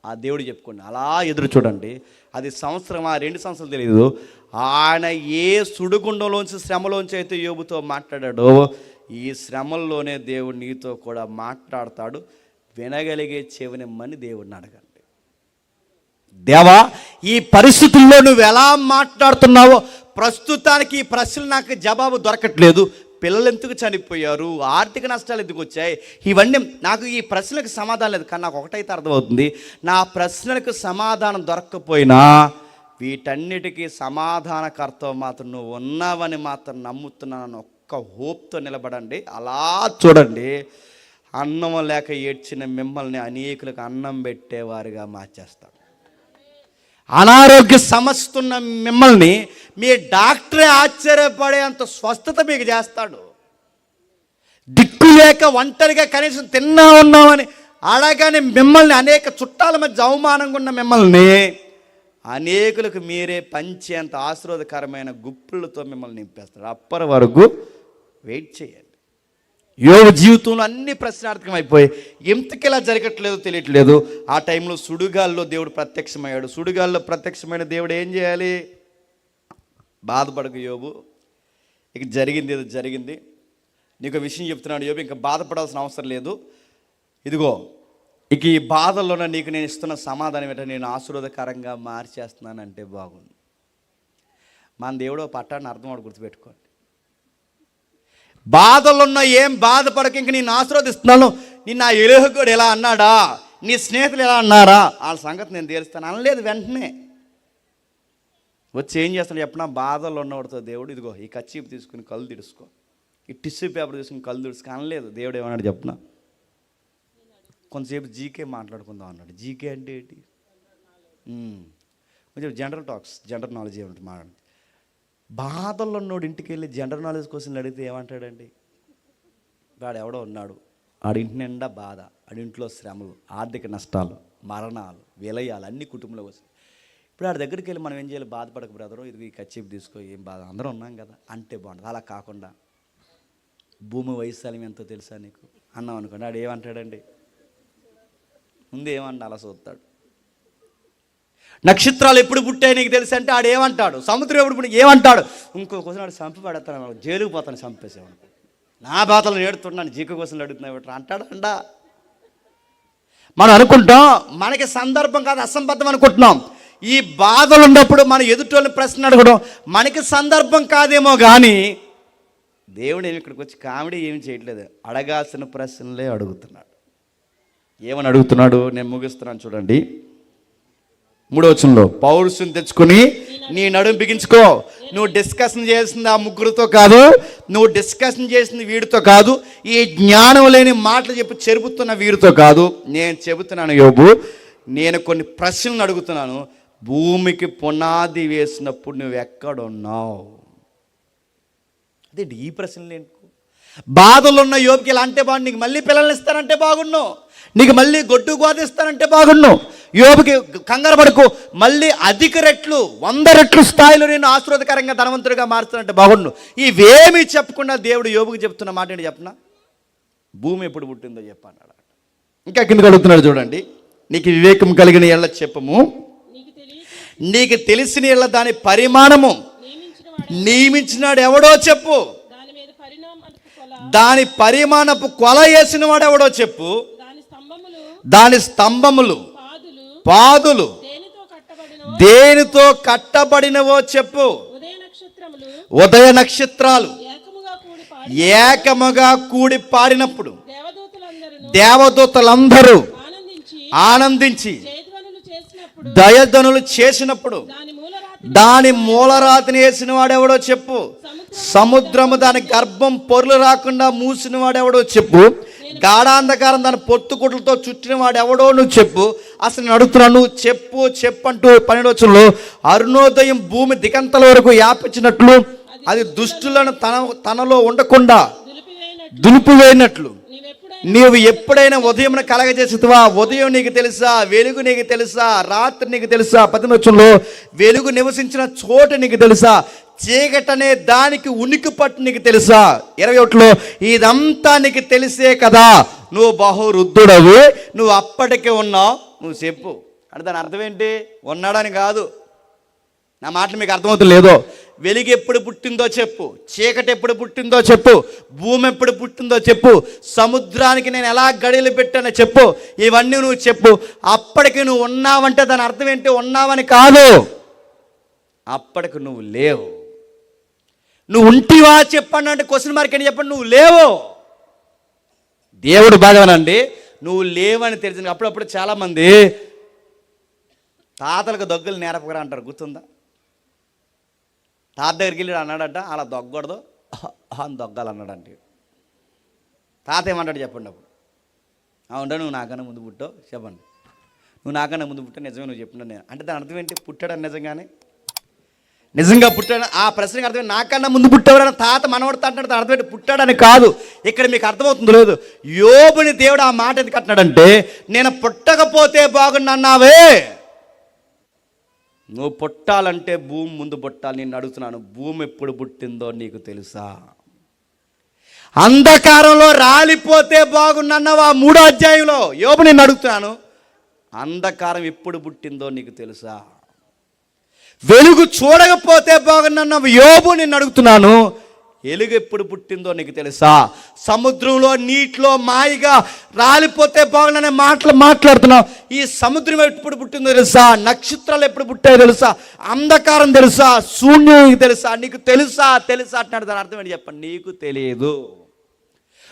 ఆ దేవుడు చెప్పుకోండి. అలా ఎదురు చూడండి. అది సంవత్సరమా 2 సంవత్సరాలు తెలియదు. ఆయన ఏ సుడిగుండంలోంచి, శ్రమలోంచి అయితే యోబుతో మాట్లాడాడో, ఈ శ్రమల్లోనే దేవుడు నీతో కూడా మాట్లాడతాడు. వినగలిగే చెవినిమ్మని దేవుడిని అడగండి. దేవా, ఈ పరిస్థితుల్లో నువ్వు ఎలా మాట్లాడుతున్నావో, ప్రస్తుతానికి ఈ ప్రశ్నలు నాకు జవాబు దొరకట్లేదు. పిల్లలు ఎందుకు చనిపోయారు, ఆర్థిక నష్టాలు ఎందుకు వచ్చాయి, ఇవన్నీ నాకు ఈ ప్రశ్నలకు సమాధానం లేదు. కానీ నాకు ఒకటైతే అర్థమవుతుంది, నా ప్రశ్నలకు సమాధానం దొరకకపోయినా వీటన్నిటికీ సమాధానకర్త మాత్రం నువ్వు ఉన్నావని మాత్రం నమ్ముతున్నాను. ఒక్క హోప్తో నిలబడండి. అలా చూడండి, అన్నం లేక ఏడ్చిన మిమ్మల్ని అనేకులకు అన్నం పెట్టేవారిగా మార్చేస్తాడు. అనారోగ్య సమస్య ఉన్న మిమ్మల్ని మీ డాక్టరే ఆశ్చర్యపడేంత స్వస్థత మీకు చేస్తాడు. దిక్కు లేక ఒంటరిగా కనీసం తిన్నా ఉన్నామని అడగానే మిమ్మల్ని, అనేక చుట్టాల మధ్య అవమానంగా ఉన్న మిమ్మల్ని అనేకులకు మీరే పంచేంత ఆశీర్వాదకరమైన గుప్పులతో మిమ్మల్ని నింపేస్తాడు. అప్పటి వరకు వెయిట్ చేయండి. యోగ జీవితంలో అన్ని ప్రశ్నార్థకం అయిపోయి ఎంతకి ఇలా జరగట్లేదో తెలియట్లేదు. ఆ టైంలో సుడిగాల్లో దేవుడు ప్రత్యక్షమయ్యాడు. సుడిగాల్లో ప్రత్యక్షమైన దేవుడు ఏం చేయాలి? బాధపడకు యోబు, ఇక జరిగింది ఏదో జరిగింది. నీకు విషయం చెప్తున్నాడు యోబు, ఇంకా బాధపడాల్సిన అవసరం లేదు. ఇదిగో ఇక ఈ బాధల్లోనే నీకు నేను ఇస్తున్న సమాధానం ఏంటంటే, నేను ఆశీర్వాదకరంగా మార్చేస్తున్నానంటే బాగుంది. మన దేవుడు పట్టాన్ని అర్థం గుర్తుపెట్టుకోండి. బాధలున్న ఏం బాధపడక, ఇంక నేను ఆశీర్వదిస్తున్నాను. నిన్న ఆ ఎలోహకుడు ఎలా అన్నాడా, నీ స్నేహితులు ఎలా అన్నారా, వాళ్ళ సంగతి నేను తీరుస్తాను అనలేదు. వెంటనే వచ్చి ఏం చేస్తాడు చెప్పినా, బాధలు ఉన్నవాడితో దేవుడు ఇదిగో ఈ కచ్చీపు తీసుకుని కళ్ళు తుడుచుకో, ఈ టిష్యూ పేపర్ తీసుకుని కళ్ళు తుడుచుకో అనలేదు. దేవుడు ఏమన్నాడు చెప్పిన, కొంతసేపు జీకే మాట్లాడుకుందాం అన్నాడు. జీకే అంటే ఏంటి? కొంచెం జనరల్ టాక్స్, జనరల్ నాలెడ్జ్ ఏమంటే మాట్లాడు. బాధల్లో ఉన్నోడు ఇంటికి వెళ్ళి జనరల్ నాలెడ్జ్ కోసం అడిగితే ఏమంటాడండి? వాడు ఎవడో ఉన్నాడు, ఆడింటి నిండా బాధ, ఆడింట్లో శ్రమలు, ఆర్థిక నష్టాలు, మరణాలు, విలయాలు అన్ని కుటుంబంలో వస్తాయి. ఇప్పుడు ఆడి దగ్గరికి వెళ్ళి మనం ఏం చేయాలి? బాధపడక బ్రదరు, ఇది ఈ కచ్చిపు తీసుకో, ఏం బాధ, అందరం ఉన్నాం కదా అంటే బాగుంటుంది. అలా కాకుండా భూమి వైశాల్యం ఎంతో తెలుసా నీకు అన్నాం అనుకోండి, ఆడు ఏమంటాడండి? ముందు ఏమన్నా అలా చూస్తాడు. నక్షత్రాలు ఎప్పుడు పుట్టాయి నీకు తెలుసు అంటే ఆడు ఏమంటాడు? సముద్రం ఎప్పుడు పుట్టి ఏమంటాడు? ఇంకో కోసం ఆడు చంపి పడతాను, జైలుకు పోతాను, చంపేసేవాడు. నా బాధలు నేడుతున్నాను, జీక కోసం అడుగుతున్నావు అంటాడు అండా. మనం అనుకుంటాం మనకి సందర్భం కాదు, అసంబద్ధం అనుకుంటున్నాం. ఈ బాధలు ఉన్నప్పుడు మన ఎదుటోళ్ళని ప్రశ్న అడగడం మనకి సందర్భం కాదేమో కానీ, దేవుడు ఏమి ఇక్కడికి వచ్చి కామెడీ ఏమి చేయట్లేదు, అడగాల్సిన ప్రశ్నలే అడుగుతున్నాడు. ఏమని అడుగుతున్నాడు? నేను ముగిస్తున్నాను చూడండి. 3వ వచనంలో, పౌరుషం తెచ్చుకొని నీ నడుము బిగించుకో. నువ్వు డిస్కషన్ చేసింది ఆ ముగ్గురితో కాదు, నువ్వు డిస్కషన్ చేసింది వీడితో కాదు, ఈ జ్ఞానం లేని మాటలు చెప్పి చెరుపుతున్న వీరితో కాదు. నేను చెబుతున్నాను యోబు, నేను కొన్ని ప్రశ్నలు అడుగుతున్నాను. భూమికి పునాది వేసినప్పుడు నువ్వు ఎక్కడున్నావు? అదే ఈ ప్రశ్నలు ఏంటి? బాధలు ఉన్న యోబుకి ఇలా అంటే బాగుండు, నీకు మళ్ళీ పిల్లల్ని ఇస్తానంటే బాగున్నావు, నీకు మళ్ళీ గొడ్డు గోదిస్తానంటే బాగున్నావు. యోబుకి కంగారు పడుకో, మళ్ళీ అధిక రెట్లు 100 రెట్లు స్థాయిలో నేను ఆశీర్వాదకరంగా ధనవంతుడిగా మారుతానంటే బాగుండు. ఇవేమీ చెప్పకుండా దేవుడు యోబుకి చెప్తున్న మాట ఏంటి చెప్పనా? భూమి ఎప్పుడు పుట్టిందో చెప్పన్నాడు. ఇంకా కిందకి అడుగుతున్నాడు చూడండి. నీకు వివేకం కలిగిన ఎళ్ళ చెప్పము, నీకు తెలిసిన ఎళ్ళ దాని పరిమాణము నియమించినాడు ఎవడో చెప్పు, దాని పరిమాణపు కొల వేసిన వాడు ఎవడో చెప్పు, దాని స్తంభములు పాదులు దేనితో కట్టబడినవో చెప్పు. ఉదయ నక్షత్రాలు ఏకముగా కూడి పాడినప్పుడు దేవదూతలందరూ ఆనందించి దయధ్వనులు చేసినప్పుడు దాని మూలరాతిని వేసిన వాడెవడో చెప్పు. సముద్రము దాని గర్భం పొర్లు రాకుండా మూసిన వాడెవడో చెప్పు. గాఢాంధకారం దాని పొత్తుకుట్లతో చుట్టిన వాడు ఎవడో నువ్వు చెప్పు. అసలు నేను అడుగుతున్నాను, నువ్వు చెప్పు అంటూ 12వ వచనంలో, అరుణోదయం భూమి దిగంతల వరకు వ్యాపించినట్లు అది దుష్టులను తనలో ఉండకుండా దునుపు వేయనట్లు నీవెప్పుడైనా నీవు ఎప్పుడైనా ఉదయం కలగజేసేవా? ఉదయం నీకు తెలుసా? వెలుగు నీకు తెలుసా? రాత్రి నీకు తెలుసా? 18 వెలుగు నివసించిన చోట నీకు తెలుసా? చీకటనే దానికి ఉనికి పట్టు నీకు తెలుసా? 21 ఇదంతా నీకు తెలిసే కదా నువ్వు బహువృద్ధుడవు, నువ్వు అప్పటికే ఉన్నావు, నువ్వు చెప్పు అంటే దాని అర్థం ఏంటి? ఉన్నాడని కాదు. నా మాటలు మీకు అర్థమవుతుంది లేదో? వెలుగు ఎప్పుడు పుట్టిందో చెప్పు, చీకటి ఎప్పుడు పుట్టిందో చెప్పు, భూమి ఎప్పుడు పుట్టిందో చెప్పు, సముద్రానికి నేను ఎలా గడియలు పెట్టానో చెప్పు, ఇవన్నీ నువ్వు చెప్పు. అప్పటికి నువ్వు ఉన్నావంటే దాని అర్థం ఏంటి? ఉన్నావని కాదు, అప్పటికి నువ్వు లేవు. నువ్వు ఉంటివా చెప్పండి అంటే క్వశ్చన్ మార్క్ అని చెప్పండి. నువ్వు లేవు. దేవుడు బాధవనండి, నువ్వు లేవని తెలిసింది. అప్పుడప్పుడు చాలామంది తాతలకు దగ్గులు నేరపకరా అంటారు, గుర్తుందా? తాత దగ్గరికి వెళ్ళి అన్నాడట, అలా దొగ్గకూడదు అని దొగ్గాలన్నాడంటే తాత ఏమంటాడు చెప్పండి? అప్పుడు అవునా నువ్వు నాకన్నా ముందు పుట్టావు చెప్పండి, నువ్వు నాకన్నా ముందు పుట్టావు నిజమే నువ్వు చెప్పినా నేను అంటే దాని అర్థం ఏంటి? పుట్టాడని నిజంగానే నిజంగా పుట్టాడు. ఆ ప్రశ్నకి అర్థం నాకన్నా ముందు పుట్టాడు తాత మనవడతా అంటాడు. దాని అర్థం ఏంటి? పుట్టాడని కాదు. ఇక్కడ మీకు అర్థమవుతుందో లేదు, యోబుని దేవుడు ఆ మాట ఎందుకు అంటున్నాడంటే, నేను పుట్టకపోతే బాగున్నావే. నువ్వు పుట్టాలంటే భూమి ముందు పుట్టాలి. నేను అడుగుతున్నాను, భూమి ఎప్పుడు పుట్టిందో నీకు తెలుసా? అంధకారంలో రాలిపోతే బాగున్నావా? 3వ అధ్యాయంలో యోబు నేను అడుగుతున్నాను, అంధకారం ఎప్పుడు పుట్టిందో నీకు తెలుసా? వెలుగు చూడకపోతే బాగున్నావు యోబు నేను అడుగుతున్నాను, వెలుగు ఎప్పుడు పుట్టిందో నీకు తెలుసా? సముద్రంలో నీటిలో మాయిగా రాలిపోతే బాగున్నానే మాటలు మాట్లాడుతున్నావు. ఈ సముద్రం ఎప్పుడు పుట్టిందో తెలుసా? నక్షత్రాలు ఎప్పుడు పుట్టాయో తెలుసా? అంధకారం తెలుసా? శూన్యం తెలుసా? నీకు తెలుసా? తెలుసా అంటున్నాడు. దాని అర్థం ఏంటి చెప్పండి? నీకు తెలియదు.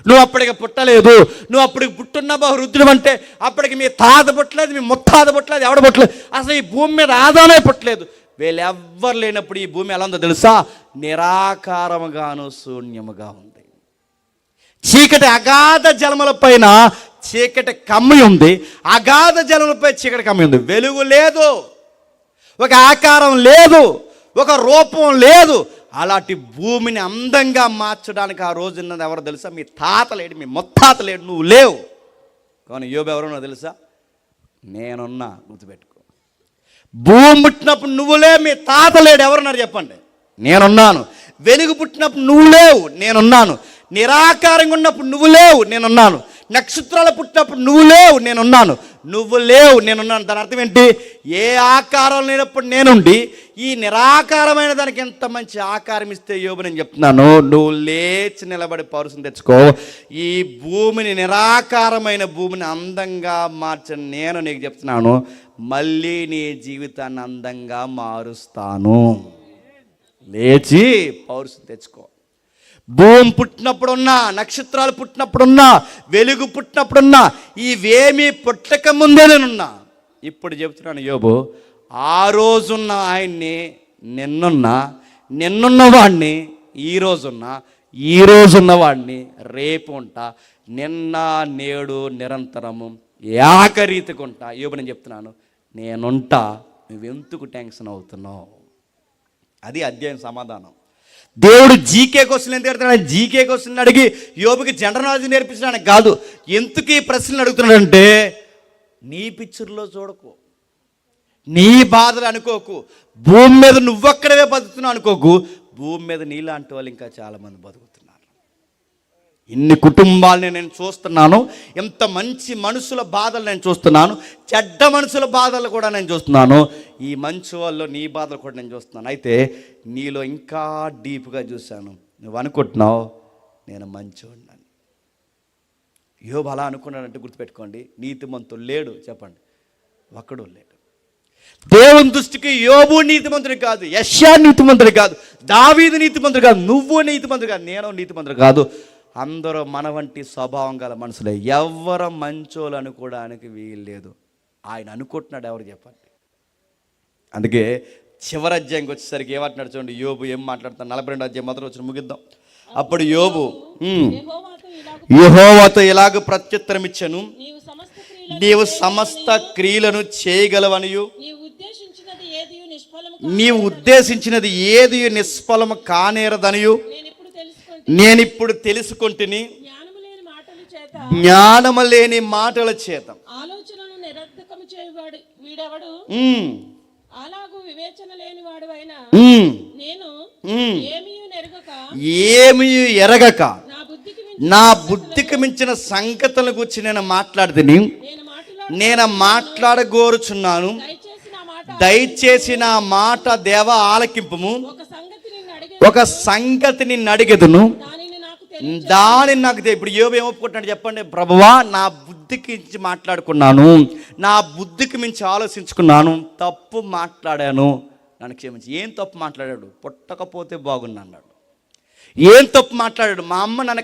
నువ్వు అప్పటికి పుట్టలేదు. నువ్వు అప్పటికి పుట్టున్న బహువృద్ధుడు అంటే అప్పటికి మీ తాత పుట్టలేదు, మీ ముత్తాత పుట్టలేదు, ఎవడ పుట్టలేదు. అసలు ఈ భూమి మీద ఆదామే పుట్టలేదు. వీళ్ళెవ్వరు లేనప్పుడు ఈ భూమి ఎలా ఉందో తెలుసా? నిరాకారముగాను శూన్యముగా ఉంది. చీకటి అగాధ జలముల పైన చీకటి కమ్మి ఉంది, అగాధ జలములపై చీకటి కమ్మి ఉంది. వెలుగు లేదు, ఒక ఆకారం లేదు, ఒక రూపం లేదు. అలాంటి భూమిని అందంగా మార్చడానికి ఆ రోజు ఉన్నది ఎవరో తెలుసా? మీ తాత లేడు, మీ ముత్తాత లేడు, నువ్వు లేవు. కానీ యోబు ఎవరో తెలుసా? నేనున్నా. గుర్తుపెట్టుకో, భూమి పుట్టినప్పుడు నువ్వు లేవు, మీ తాత లేడు. ఎవరున్నారు చెప్పండి? నేనున్నాను. వెలుగు పుట్టినప్పుడు నువ్వు లేవు, నేనున్నాను. నిరాకారంగా ఉన్నప్పుడు నువ్వు లేవు, నేనున్నాను. నక్షత్రాలు పుట్టినప్పుడు నువ్వు లేవు, నేనున్నాను. నువ్వు లేవు, నేనున్నాను. దాని అర్థం ఏంటి? ఏ ఆకారం లేనప్పుడు నేనుండి ఈ నిరాకారమైన దానికి ఎంత మంచి ఆకారం ఇస్తే యోబు నేను చెప్తున్నాను, నువ్వు లేచి నిలబడి పౌరుషం తెచ్చుకో. ఈ భూమిని, నిరాకారమైన భూమిని అందంగా మార్చని నేను నీకు చెప్తున్నాను, మళ్ళీ నీ జీవితాన్ని అందంగా మారుస్తాను. లేచి పౌరుషం తెచ్చుకో. భూమి పుట్టినప్పుడున్నా, నక్షత్రాలు పుట్టినప్పుడున్నా, వెలుగు పుట్టినప్పుడున్నా, ఇవేమీ పుట్టక ముందే నేనున్నా. ఇప్పుడు చెప్తున్నాను యోబు, ఆ రోజున్న ఆయన్ని నిన్నున్న వాడిని ఈరోజున్నా, ఈరోజున్న వాడిని రేపు ఉంటా, నిన్న నేడు నిరంతరము ఏకరీతిగా ఉంటా. యోబు నేను చెప్తున్నాను, నేనుంటా, నువ్వెందుకు టెన్షన్ అవుతున్నావు? అది అధ్యాయం సమాధానం. దేవుడు జీకే క్వశ్చన్ ఎందుకు అడుగుతున్నాడు? జీకే క్వశ్చన్ అడిగి యోబుకి జనరల్ నాలెడ్జ్ నేర్పించడానికి కాదు. ఎందుకు ఈ ప్రశ్నలు అడుగుతున్నాడంటే, నీ పిక్చర్లో చూడకు, నీ బాధలు అనుకోకు, భూమి మీద నువ్వొక్కడవే బతుకుతున్నావు అనుకోకు, భూమి మీద నీలాంటి వాళ్ళు ఇంకా చాలామంది బతుకుతున్నారు. ఇన్ని కుటుంబాలని నేను చూస్తున్నాను, ఎంత మంచి మనుషుల బాధలు నేను చూస్తున్నాను, చెడ్డ మనుషుల బాధలు కూడా నేను చూస్తున్నాను. ఈ మంచి వాళ్ళు నీ బాధలు కూడా నేను చూస్తున్నాను. అయితే నీలో ఇంకా డీప్గా చూశాను. నువ్వు అనుకుంటున్నావు నేను మంచివాడిని. యోబు అలా అనుకున్నాడంటే గుర్తుపెట్టుకోండి, నీతిమంతుడు లేడు. చెప్పండి, ఒక్కడు లేడు. దేవుని దృష్టికి యోబు నీతిమంతుడు కాదు, యెషయా నీతిమంతుడు కాదు, దావీదు నీతిమంతుడు కాదు, నువ్వు నీతిమంతుడు కాదు, నేను నీతిమంతుడు కాదు. అందరూ మన వంటి స్వభావం గల మనుషులే. ఎవరు మంచోళ్ళు అనుకోవడానికి వీల్లేదు. ఆయన అనుకుంటున్నాడు, ఎవరు చెప్పండి? అందుకే చివరి అధ్యాయంకి వచ్చేసరికి ఏమంటున్నాడు చూడండి. యోబు ఏం మాట్లాడుతాడు? 42వ అధ్యాయం మొదటి వచ్చిన ముగిద్దాం. అప్పుడు యోబు యెహోవాతో ఇలాగ ప్రత్యుత్తరం ఇచ్చాను, నీవు సమస్త క్రియలను చేయగలవనియు నీవు ఉద్దేశించినది ఏది నిష్ఫలము కానేరదనియు నేనిప్పుడు తెలుసుకుంటుని జ్ఞానము లేని మాటల చేత జ్ఞానము లేని మాటల చేత. ఆలోచనను నిరర్ధకము చేయువాడు వీడెవడు? ఉమ్, అలాగూ వివేచన లేని వాడు అయినా ఉమ్, నేను ఉమ్. ఏమీ నెరగక ఏమీ ఎరగక నా నా బుద్ధికి బుద్ధికి మించిన సంగతుల గురించి నేను మాట్లాడుతుని నేను మాట్లాడగోరుచున్నాను. దయచేసి నా మాట దేవ ఆలకింపుము. ఒక సంగతి నిన్ను అడిగెదను, దానిని నాకు ఇప్పుడు యోబు ఏం ఒప్పుకుంటున్నాడు చెప్పండి? ప్రభువా, నా బుద్ధికి మించి మాట్లాడుకున్నాను, నా బుద్ధికి మించి ఆలోచించుకున్నాను, తప్పు మాట్లాడాను, నన్ను క్షమించి. ఏం తప్పు మాట్లాడాడు? పుట్టకపోతే బాగున్నా అన్నాడు. ఏం తప్పు మాట్లాడాడు? మా అమ్మ నన్ను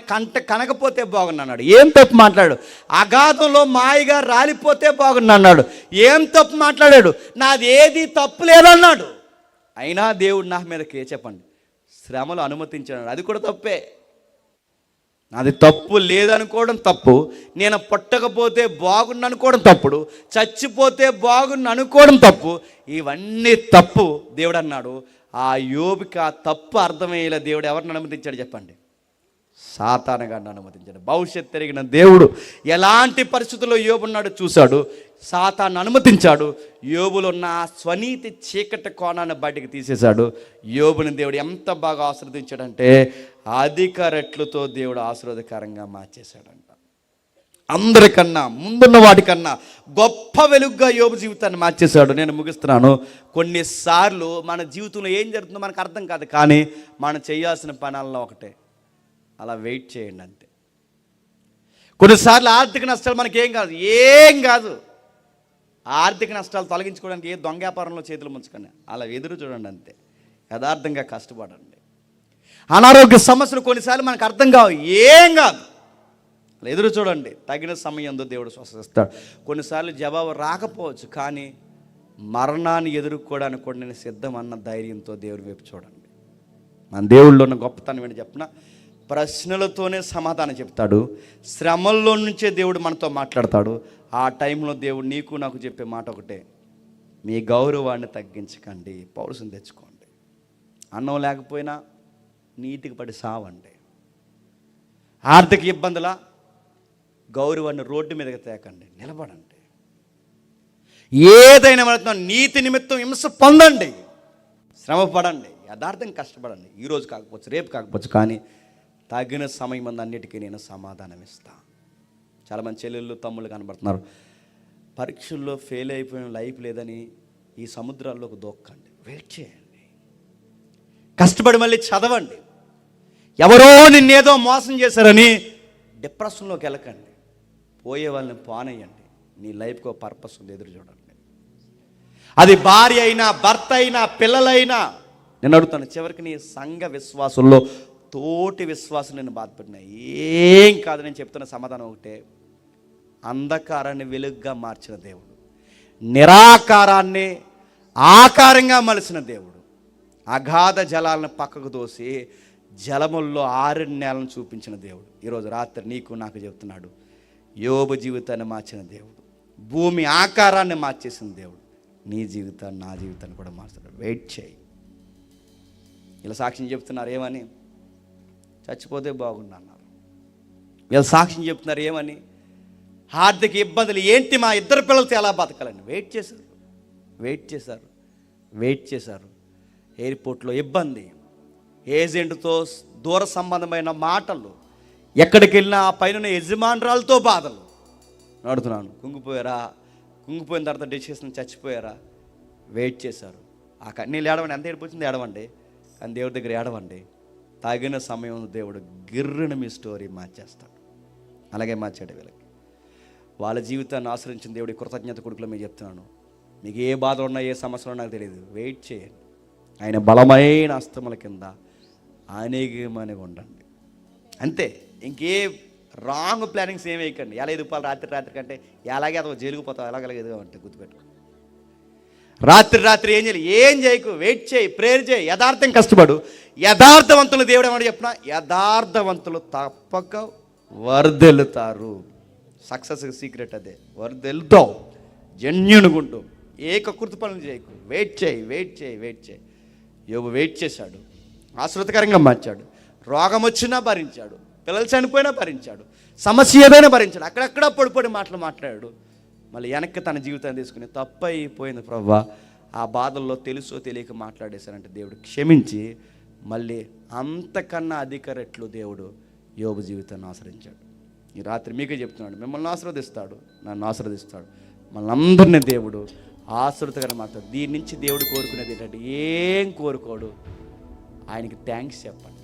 కనకపోతే బాగున్నా అన్నాడు. ఏం తప్పు మాట్లాడాడు? అగాధంలో మాయగా రాలిపోతే బాగున్నా అన్నాడు. ఏం తప్పు మాట్లాడాడు? నాది ఏది తప్పు లేదన్నాడు. అయినా దేవుడు నా మీదకి చెప్పండి శ్రమలు అనుమతించాడు. అది కూడా తప్పే. అది తప్పు లేదనుకోవడం తప్పు, నేను పుట్టకపోతే బాగున్నా అనుకోవడం తప్పుడు, చచ్చిపోతే బాగున్నా అనుకోవడం తప్పు. ఇవన్నీ తప్పు. దేవుడు అన్నాడు. ఆ యోబుకి ఆ తప్పు అర్థమయ్యేలా దేవుడు ఎవరిని అనుమతించాడు చెప్పండి? సాతాను గారిని అనుమతించాడు. భవిష్యత్తు తిరిగిన దేవుడు ఎలాంటి పరిస్థితుల్లో యోబున్నాడు చూశాడు, సాతాను అనుమతించాడు. యోబులో ఉన్న స్వనీతి చీకటి కోణాన్ని బయటికి తీసేశాడు. యోబుని దేవుడు ఎంత బాగా ఆశీర్వదించాడంటే అధిక రెట్లతో దేవుడు ఆశీర్వాదకరంగా మార్చేశాడంట. అందరికన్నా ముందున్న వాటికన్నా గొప్ప వెలుగుగా యోబు జీవితాన్ని మార్చేశాడు. నేను ముగిస్తున్నాను. కొన్నిసార్లు మన జీవితంలో ఏం జరుగుతుందో మనకు అర్థం కాదు, కానీ మనం చేయాల్సిన పనుల్లో ఒకటే, అలా వెయిట్ చేయండి అంతే. కొన్నిసార్లు ఆర్థిక నష్టాలు మనకి ఏం కాదు. ఆర్థిక నష్టాలు తొలగించుకోవడానికి ఏ దొంగ వ్యాపారంలో చేతులు ముంచుకొని అలా ఎదురు చూడండి అంతే. యథార్థంగా కష్టపడండి. అనారోగ్య సమస్యలు కొన్నిసార్లు మనకు అర్థం కావు, ఏం కాదు, అలా ఎదురు చూడండి. తగిన సమయంలో దేవుడు స్వస్థిస్తాడు. కొన్నిసార్లు జవాబు రాకపోవచ్చు, కానీ మరణాన్ని ఎదుర్కోవడానికి కూడా నేను సిద్ధం అన్న ధైర్యంతో దేవుడి వైపు చూడండి. మన దేవుళ్ళలో ఉన్న గొప్పతనం ఏంటి చెప్పిన? ప్రశ్నలతోనే సమాధానం చెప్తాడు. శ్రమల్లో నుంచే దేవుడు మనతో మాట్లాడతాడు. ఆ టైంలో దేవుడు నీకు నాకు చెప్పే మాట ఒకటే, మీ గౌరవాన్ని తగ్గించకండి, పౌరుషం తెచ్చుకోండి. అన్నం లేకపోయినా నీతికి పడి సావండి. ఆర్థిక ఇబ్బందుల గౌరవాన్ని రోడ్డు మీదకి తేకండి, నిలబడండి. ఏదైనా మన నీతి నిమిత్తం హింస పొందండి, శ్రమ పడండి, యథార్థం కష్టపడండి. ఈరోజు కాకపోవచ్చు, రేపు కాకపోవచ్చు, కానీ తగిన సమయం అన్నిటికీ నేను సమాధానం ఇస్తాను. చాలామంది చెల్లెళ్ళు తమ్ముళ్ళు కనబడుతున్నారు, పరీక్షల్లో ఫెయిల్ అయిపోయిన లైఫ్ లేదని ఈ సముద్రాల్లోకి దూక్కండి, వెయిట్ చేయండి, కష్టపడి మళ్ళీ చదవండి. ఎవరో నిన్నేదో మోసం చేశారని డిప్రెషన్లోకి వెళ్ళకండి, పోయే వాళ్ళని పోనేయండి. నీ లైఫ్కి ఒక పర్పస్ ఉంది, ఎదురు చూడండి. అది భార్య అయినా, భర్త అయినా, పిల్లలైనా. నేను అడుగుతాను, చివరికి నీ సంఘ విశ్వాసుల్లో తోటి విశ్వాసం నేను బాధపడినా ఏం కాదు. నేను చెప్తున్న సమాధానం ఒకటే, అంధకారాన్ని వెలుగుగా మార్చిన దేవుడు, నిరాకారాన్ని ఆకారంగా మలిసిన దేవుడు, అగాధ జలాలను పక్కకు దోసి జలముల్లో 6 నెలలను చూపించిన దేవుడు ఈరోజు రాత్రి నీకు నాకు చెప్తున్నాడు. యోబు జీవితాన్ని మార్చిన దేవుడు, భూమి ఆకారాన్ని మార్చేసిన దేవుడు నీ జీవితాన్ని, నా జీవితాన్ని కూడా మార్చాడు. వెయిట్ చేయి. ఇలా సాక్ష్యం చెప్తున్నారు ఏమని? చచ్చిపోతే బాగుండన్నారు. వీళ్ళు సాక్ష్యం చెప్తున్నారు ఏమని? ఆర్థిక ఇబ్బందులు ఏంటి, మా 2 పిల్లలతో ఎలా బతకాలని వెయిట్ చేశారు. ఎయిర్పోర్ట్లో ఇబ్బంది, ఏజెంట్తో దూర సంబంధమైన మాటలు, ఎక్కడికి వెళ్ళినా ఆ పైన యజమానురాలతో బాధలు. అడుగుతున్నాను, కుంగిపోయిన తర్వాత డెసిషన్ చచ్చిపోయారా? వెయిట్ చేశారు. ఆ కన్నీళ్ళు ఏడవండి, ఎంత ఏడిపోతుంది ఏడవండి, కానీ దేవుడి దగ్గర ఏడవండి. తగిన సమయం దేవుడు గిర్రుని మీ స్టోరీ మార్చేస్తాడు. అలాగే మార్చాడు వీళ్ళకి. వాళ్ళ జీవితాన్ని ఆశ్రయించిన దేవుడి కృతజ్ఞత కొడుకులో మీకు చెప్తున్నాను. మీకు ఏ బాధలు ఉన్నా, ఏ సమస్యలు నాకు తెలియదు, వెయిట్ చేయండి. ఆయన బలమైన అస్తముల కింద అనేకమని ఉండండి అంతే. ఇంకే రాంగ్ ప్లానింగ్స్ ఏమి వేయకండి. ఎలా ఎదుపాలి రాత్రి కంటే ఎలాగే అదో జరుగుపోతావు, ఎలాగలాగే ఎదుగా ఉంటాయి, గుర్తుపెట్టుకో. రాత్రి ఏం చేయకు, వెయిట్ చేయి, ప్రేయర్ చేయి, యథార్థం కష్టపడు. యథార్థవంతులు దేవుడు ఏమని చెప్పినా, యథార్థవంతులు తప్పక వర్దెలుతారు. సక్సెస్ సీక్రెట్ అదే, వర్దెలుతావు జెన్యూన్గా ఉంటూ. ఏ కకృతి పనులు చేయకు, వెయిట్ చేయి. యోబు వెయిట్ చేశాడు, ఆశ్రితకరంగా మార్చాడు. రోగం వచ్చినా భరించాడు, పిల్లలు చనిపోయినా భరించాడు, సమస్య ఏదైనా భరించాడు. అక్కడక్కడ పొడి మాటలు మాట్లాడాడు. మళ్ళీ వెనక్కి తన జీవితాన్ని తీసుకుని తప్పైపోయింది ప్రభువా, ఆ బాధల్లో తెలుసో తెలియక మాట్లాడేశానంటే దేవుడు క్షమించి మళ్ళీ అంతకన్నా అధిక రెట్లు దేవుడు యోబు జీవితాన్ని ఆశ్రయించాడు. ఈ రాత్రి మీకే చెప్తున్నాడు, మిమ్మల్ని ఆశీర్వదిస్తాడు, నన్ను ఆశీర్వదిస్తాడు, మళ్ళీ అందరినీ దేవుడు ఆశీర్వదకరంగా మాట్లాడు. దీని నుంచి దేవుడు కోరుకునేది ఏంటంటే ఏం కోరుకోడు, ఆయనకి థ్యాంక్స్ చెప్పండి.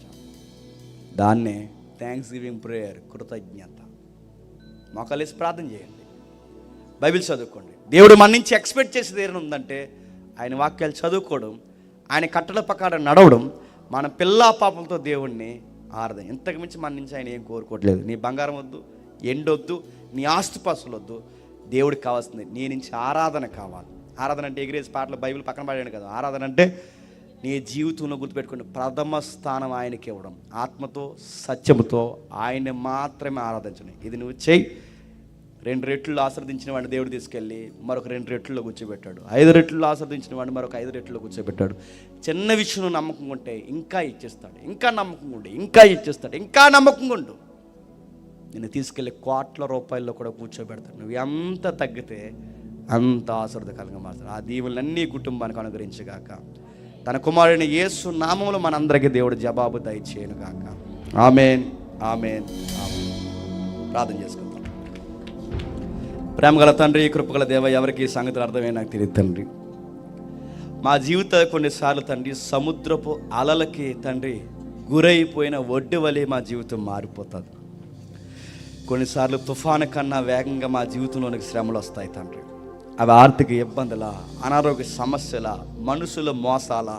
దాన్నే థ్యాంక్స్ గివింగ్ ప్రేయర్, కృతజ్ఞత. మోకాలేసి ప్రార్థన చేయండి, బైబిల్ చదువుకోండి. దేవుడు మన నుంచి ఎక్స్పెక్ట్ చేసేది ఏమైనా ఉందంటే ఆయన వాక్యాలు చదువుకోవడం, ఆయన కట్టడ ప్రకారం నడవడం, మన పిల్లా పాపంతో దేవుణ్ణి ఆరాధన. ఇంతకు మించి మన నుంచి ఆయన ఏం కోరుకోవట్లేదు. నీ బంగారం వద్దు, ఎండొద్దు, నీ ఆస్తుపాస్తులు వద్దు. దేవుడికి కావాల్సింది నీ నుంచి ఆరాధన కావాలి. ఆరాధన అంటే ఎగిరేసి పాటలు బైబిల్ పక్కన పడాడు కదా. ఆరాధన అంటే నీ జీవితంలో గుర్తుపెట్టుకుని ప్రథమ స్థానం ఆయనకి ఇవ్వడం, ఆత్మతో సత్యముతో ఆయన్ని మాత్రమే ఆరాధించడం. ఇది నువ్వు చెయ్యి. 2 రెట్లు ఆశ్రదించిన వాడిని దేవుడు తీసుకెళ్ళి మరొక 2 రెట్లలో కూర్చోబెట్టాడు. 5 రెట్లు ఆశ్రదించిన వాడిని మరొక 5 రెట్లలో కూర్చోబెట్టాడు. చిన్న విషయం నమ్మకం ఉంటే ఇంకా ఇచ్చేస్తాడు, ఇంకా నమ్మకంగా ఉంటే ఇంకా ఇచ్చేస్తాడు, ఇంకా నమ్మకంగా ఉండు. నేను తీసుకెళ్ళి కోట్ల రూపాయల్లో కూడా కూర్చోబెడతాడు. నువ్వు ఎంత తగ్గితే అంత ఆశీర్వదకరంగా మారుతాడు. ఆ దీవులన్నీ కుటుంబానికి అనుగ్రహించగాక. తన కుమారుని యేసు నామములో మనందరికీ దేవుడు జవాబు దయచేయను గాక. ఆమేన్, ఆమేన్, ఆమేన్. ప్రార్థన చేసుకుందాం. ప్రేమగల తండ్రి, కృపగల దేవ, ఎవరికి ఈ సంగతులు అర్థమే నాకు తెలియదు తండ్రి. మా జీవిత కొన్నిసార్లు తండ్రి సముద్రపు అలలకి తండ్రి గురైపోయిన ఒడ్డు వలె మా జీవితం మారిపోతుంది. కొన్నిసార్లు తుఫాను కన్నా వేగంగా మా జీవితంలోనికి శ్రమలు వస్తాయి తండ్రి. అవి ఆర్థిక ఇబ్బందుల, అనారోగ్య సమస్యల, మనుషుల మోసాల,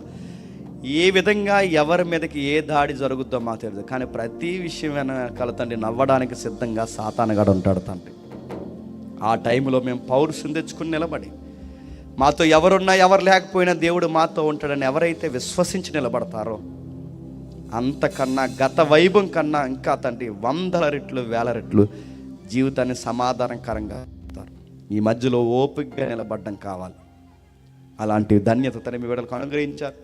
ఏ విధంగా ఎవరి మీదకి ఏ దాడి జరుగుద్దో మాకు తెలియదు. కానీ ప్రతి విషయం వెనకాల తండ్రి నవ్వడానికి సిద్ధంగా సాతానుగాడు ఉంటాడు తండ్రి. ఆ టైంలో మేము పౌరుషం తెచ్చుకుని నిలబడి, మాతో ఎవరున్నా ఎవరు లేకపోయినా దేవుడు మాతో ఉంటాడని ఎవరైతే విశ్వసించి నిలబడతారో అంతకన్నా గత వైభవం కన్నా ఇంకా తండ్రి 100 రెట్లు 1000 రెట్లు జీవితాన్ని సమాధానకరంగా ఉంటారు. ఈ మధ్యలో ఓపికగా నిలబడడం కావాలి. అలాంటి ధన్యత తన మీ బిడ్డలకు అనుగ్రహించారు.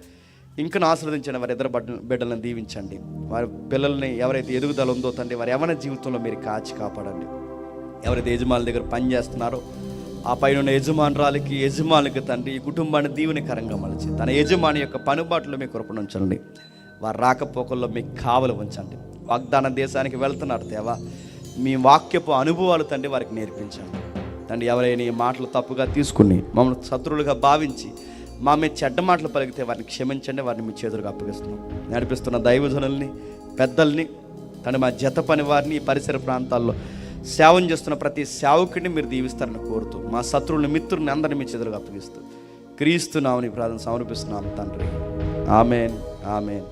ఇంకా ఆశీర్వదించండి. వారి ఇద్దరు బిడ్డలను దీవించండి. వారి పిల్లల్ని ఎవరైతే ఎదుగుదల ఉందో తండ్రి వారి యవ్వన జీవితంలో మీరు కాచి కాపాడండి. ఎవరైతే యజమానుల దగ్గర పని చేస్తున్నారో ఆ పైన ఉన్న యజమానురాలకి, యజమానులకి తండ్రి ఈ కుటుంబాన్ని దీవెనకరంగా మలచి తన యజమాని యొక్క పనుబాటులో మీ కృపను ఉంచండి. వారి రాకపోకల్లో మీకు కావలి ఉంచండి. వాగ్దాన దేశానికి వెళ్తున్నారు దేవా, మీ వాక్యపు అనుభవాలు తండ్రి వారికి నేర్పించండి తండ్రి. ఎవరైనా ఈ మాటలు తప్పుగా తీసుకుని మమ్మల్ని శత్రువులుగా భావించి మా మీద చెడ్డ మాటలు పలికితే వారిని క్షమించండి. వారిని మీ చేతులకు అప్పగిస్తున్నాం. నడిపిస్తున్న దైవజనుల్ని, పెద్దల్ని తండ్రి, మా జత పని వారిని, ఈ పరిసర ప్రాంతాల్లో సేవం చేస్తున్న ప్రతి సేవకుడిని మీరు దీవిస్తారని కోరుతూ, మా శత్రువుని, మిత్రుల్ని అందరినీ మీ చేతులకు అప్పగిస్తూ క్రీస్తు నామమున ప్రార్థన సమర్పిస్తున్నాం తండ్రి. ఆమేన్, ఆమేన్.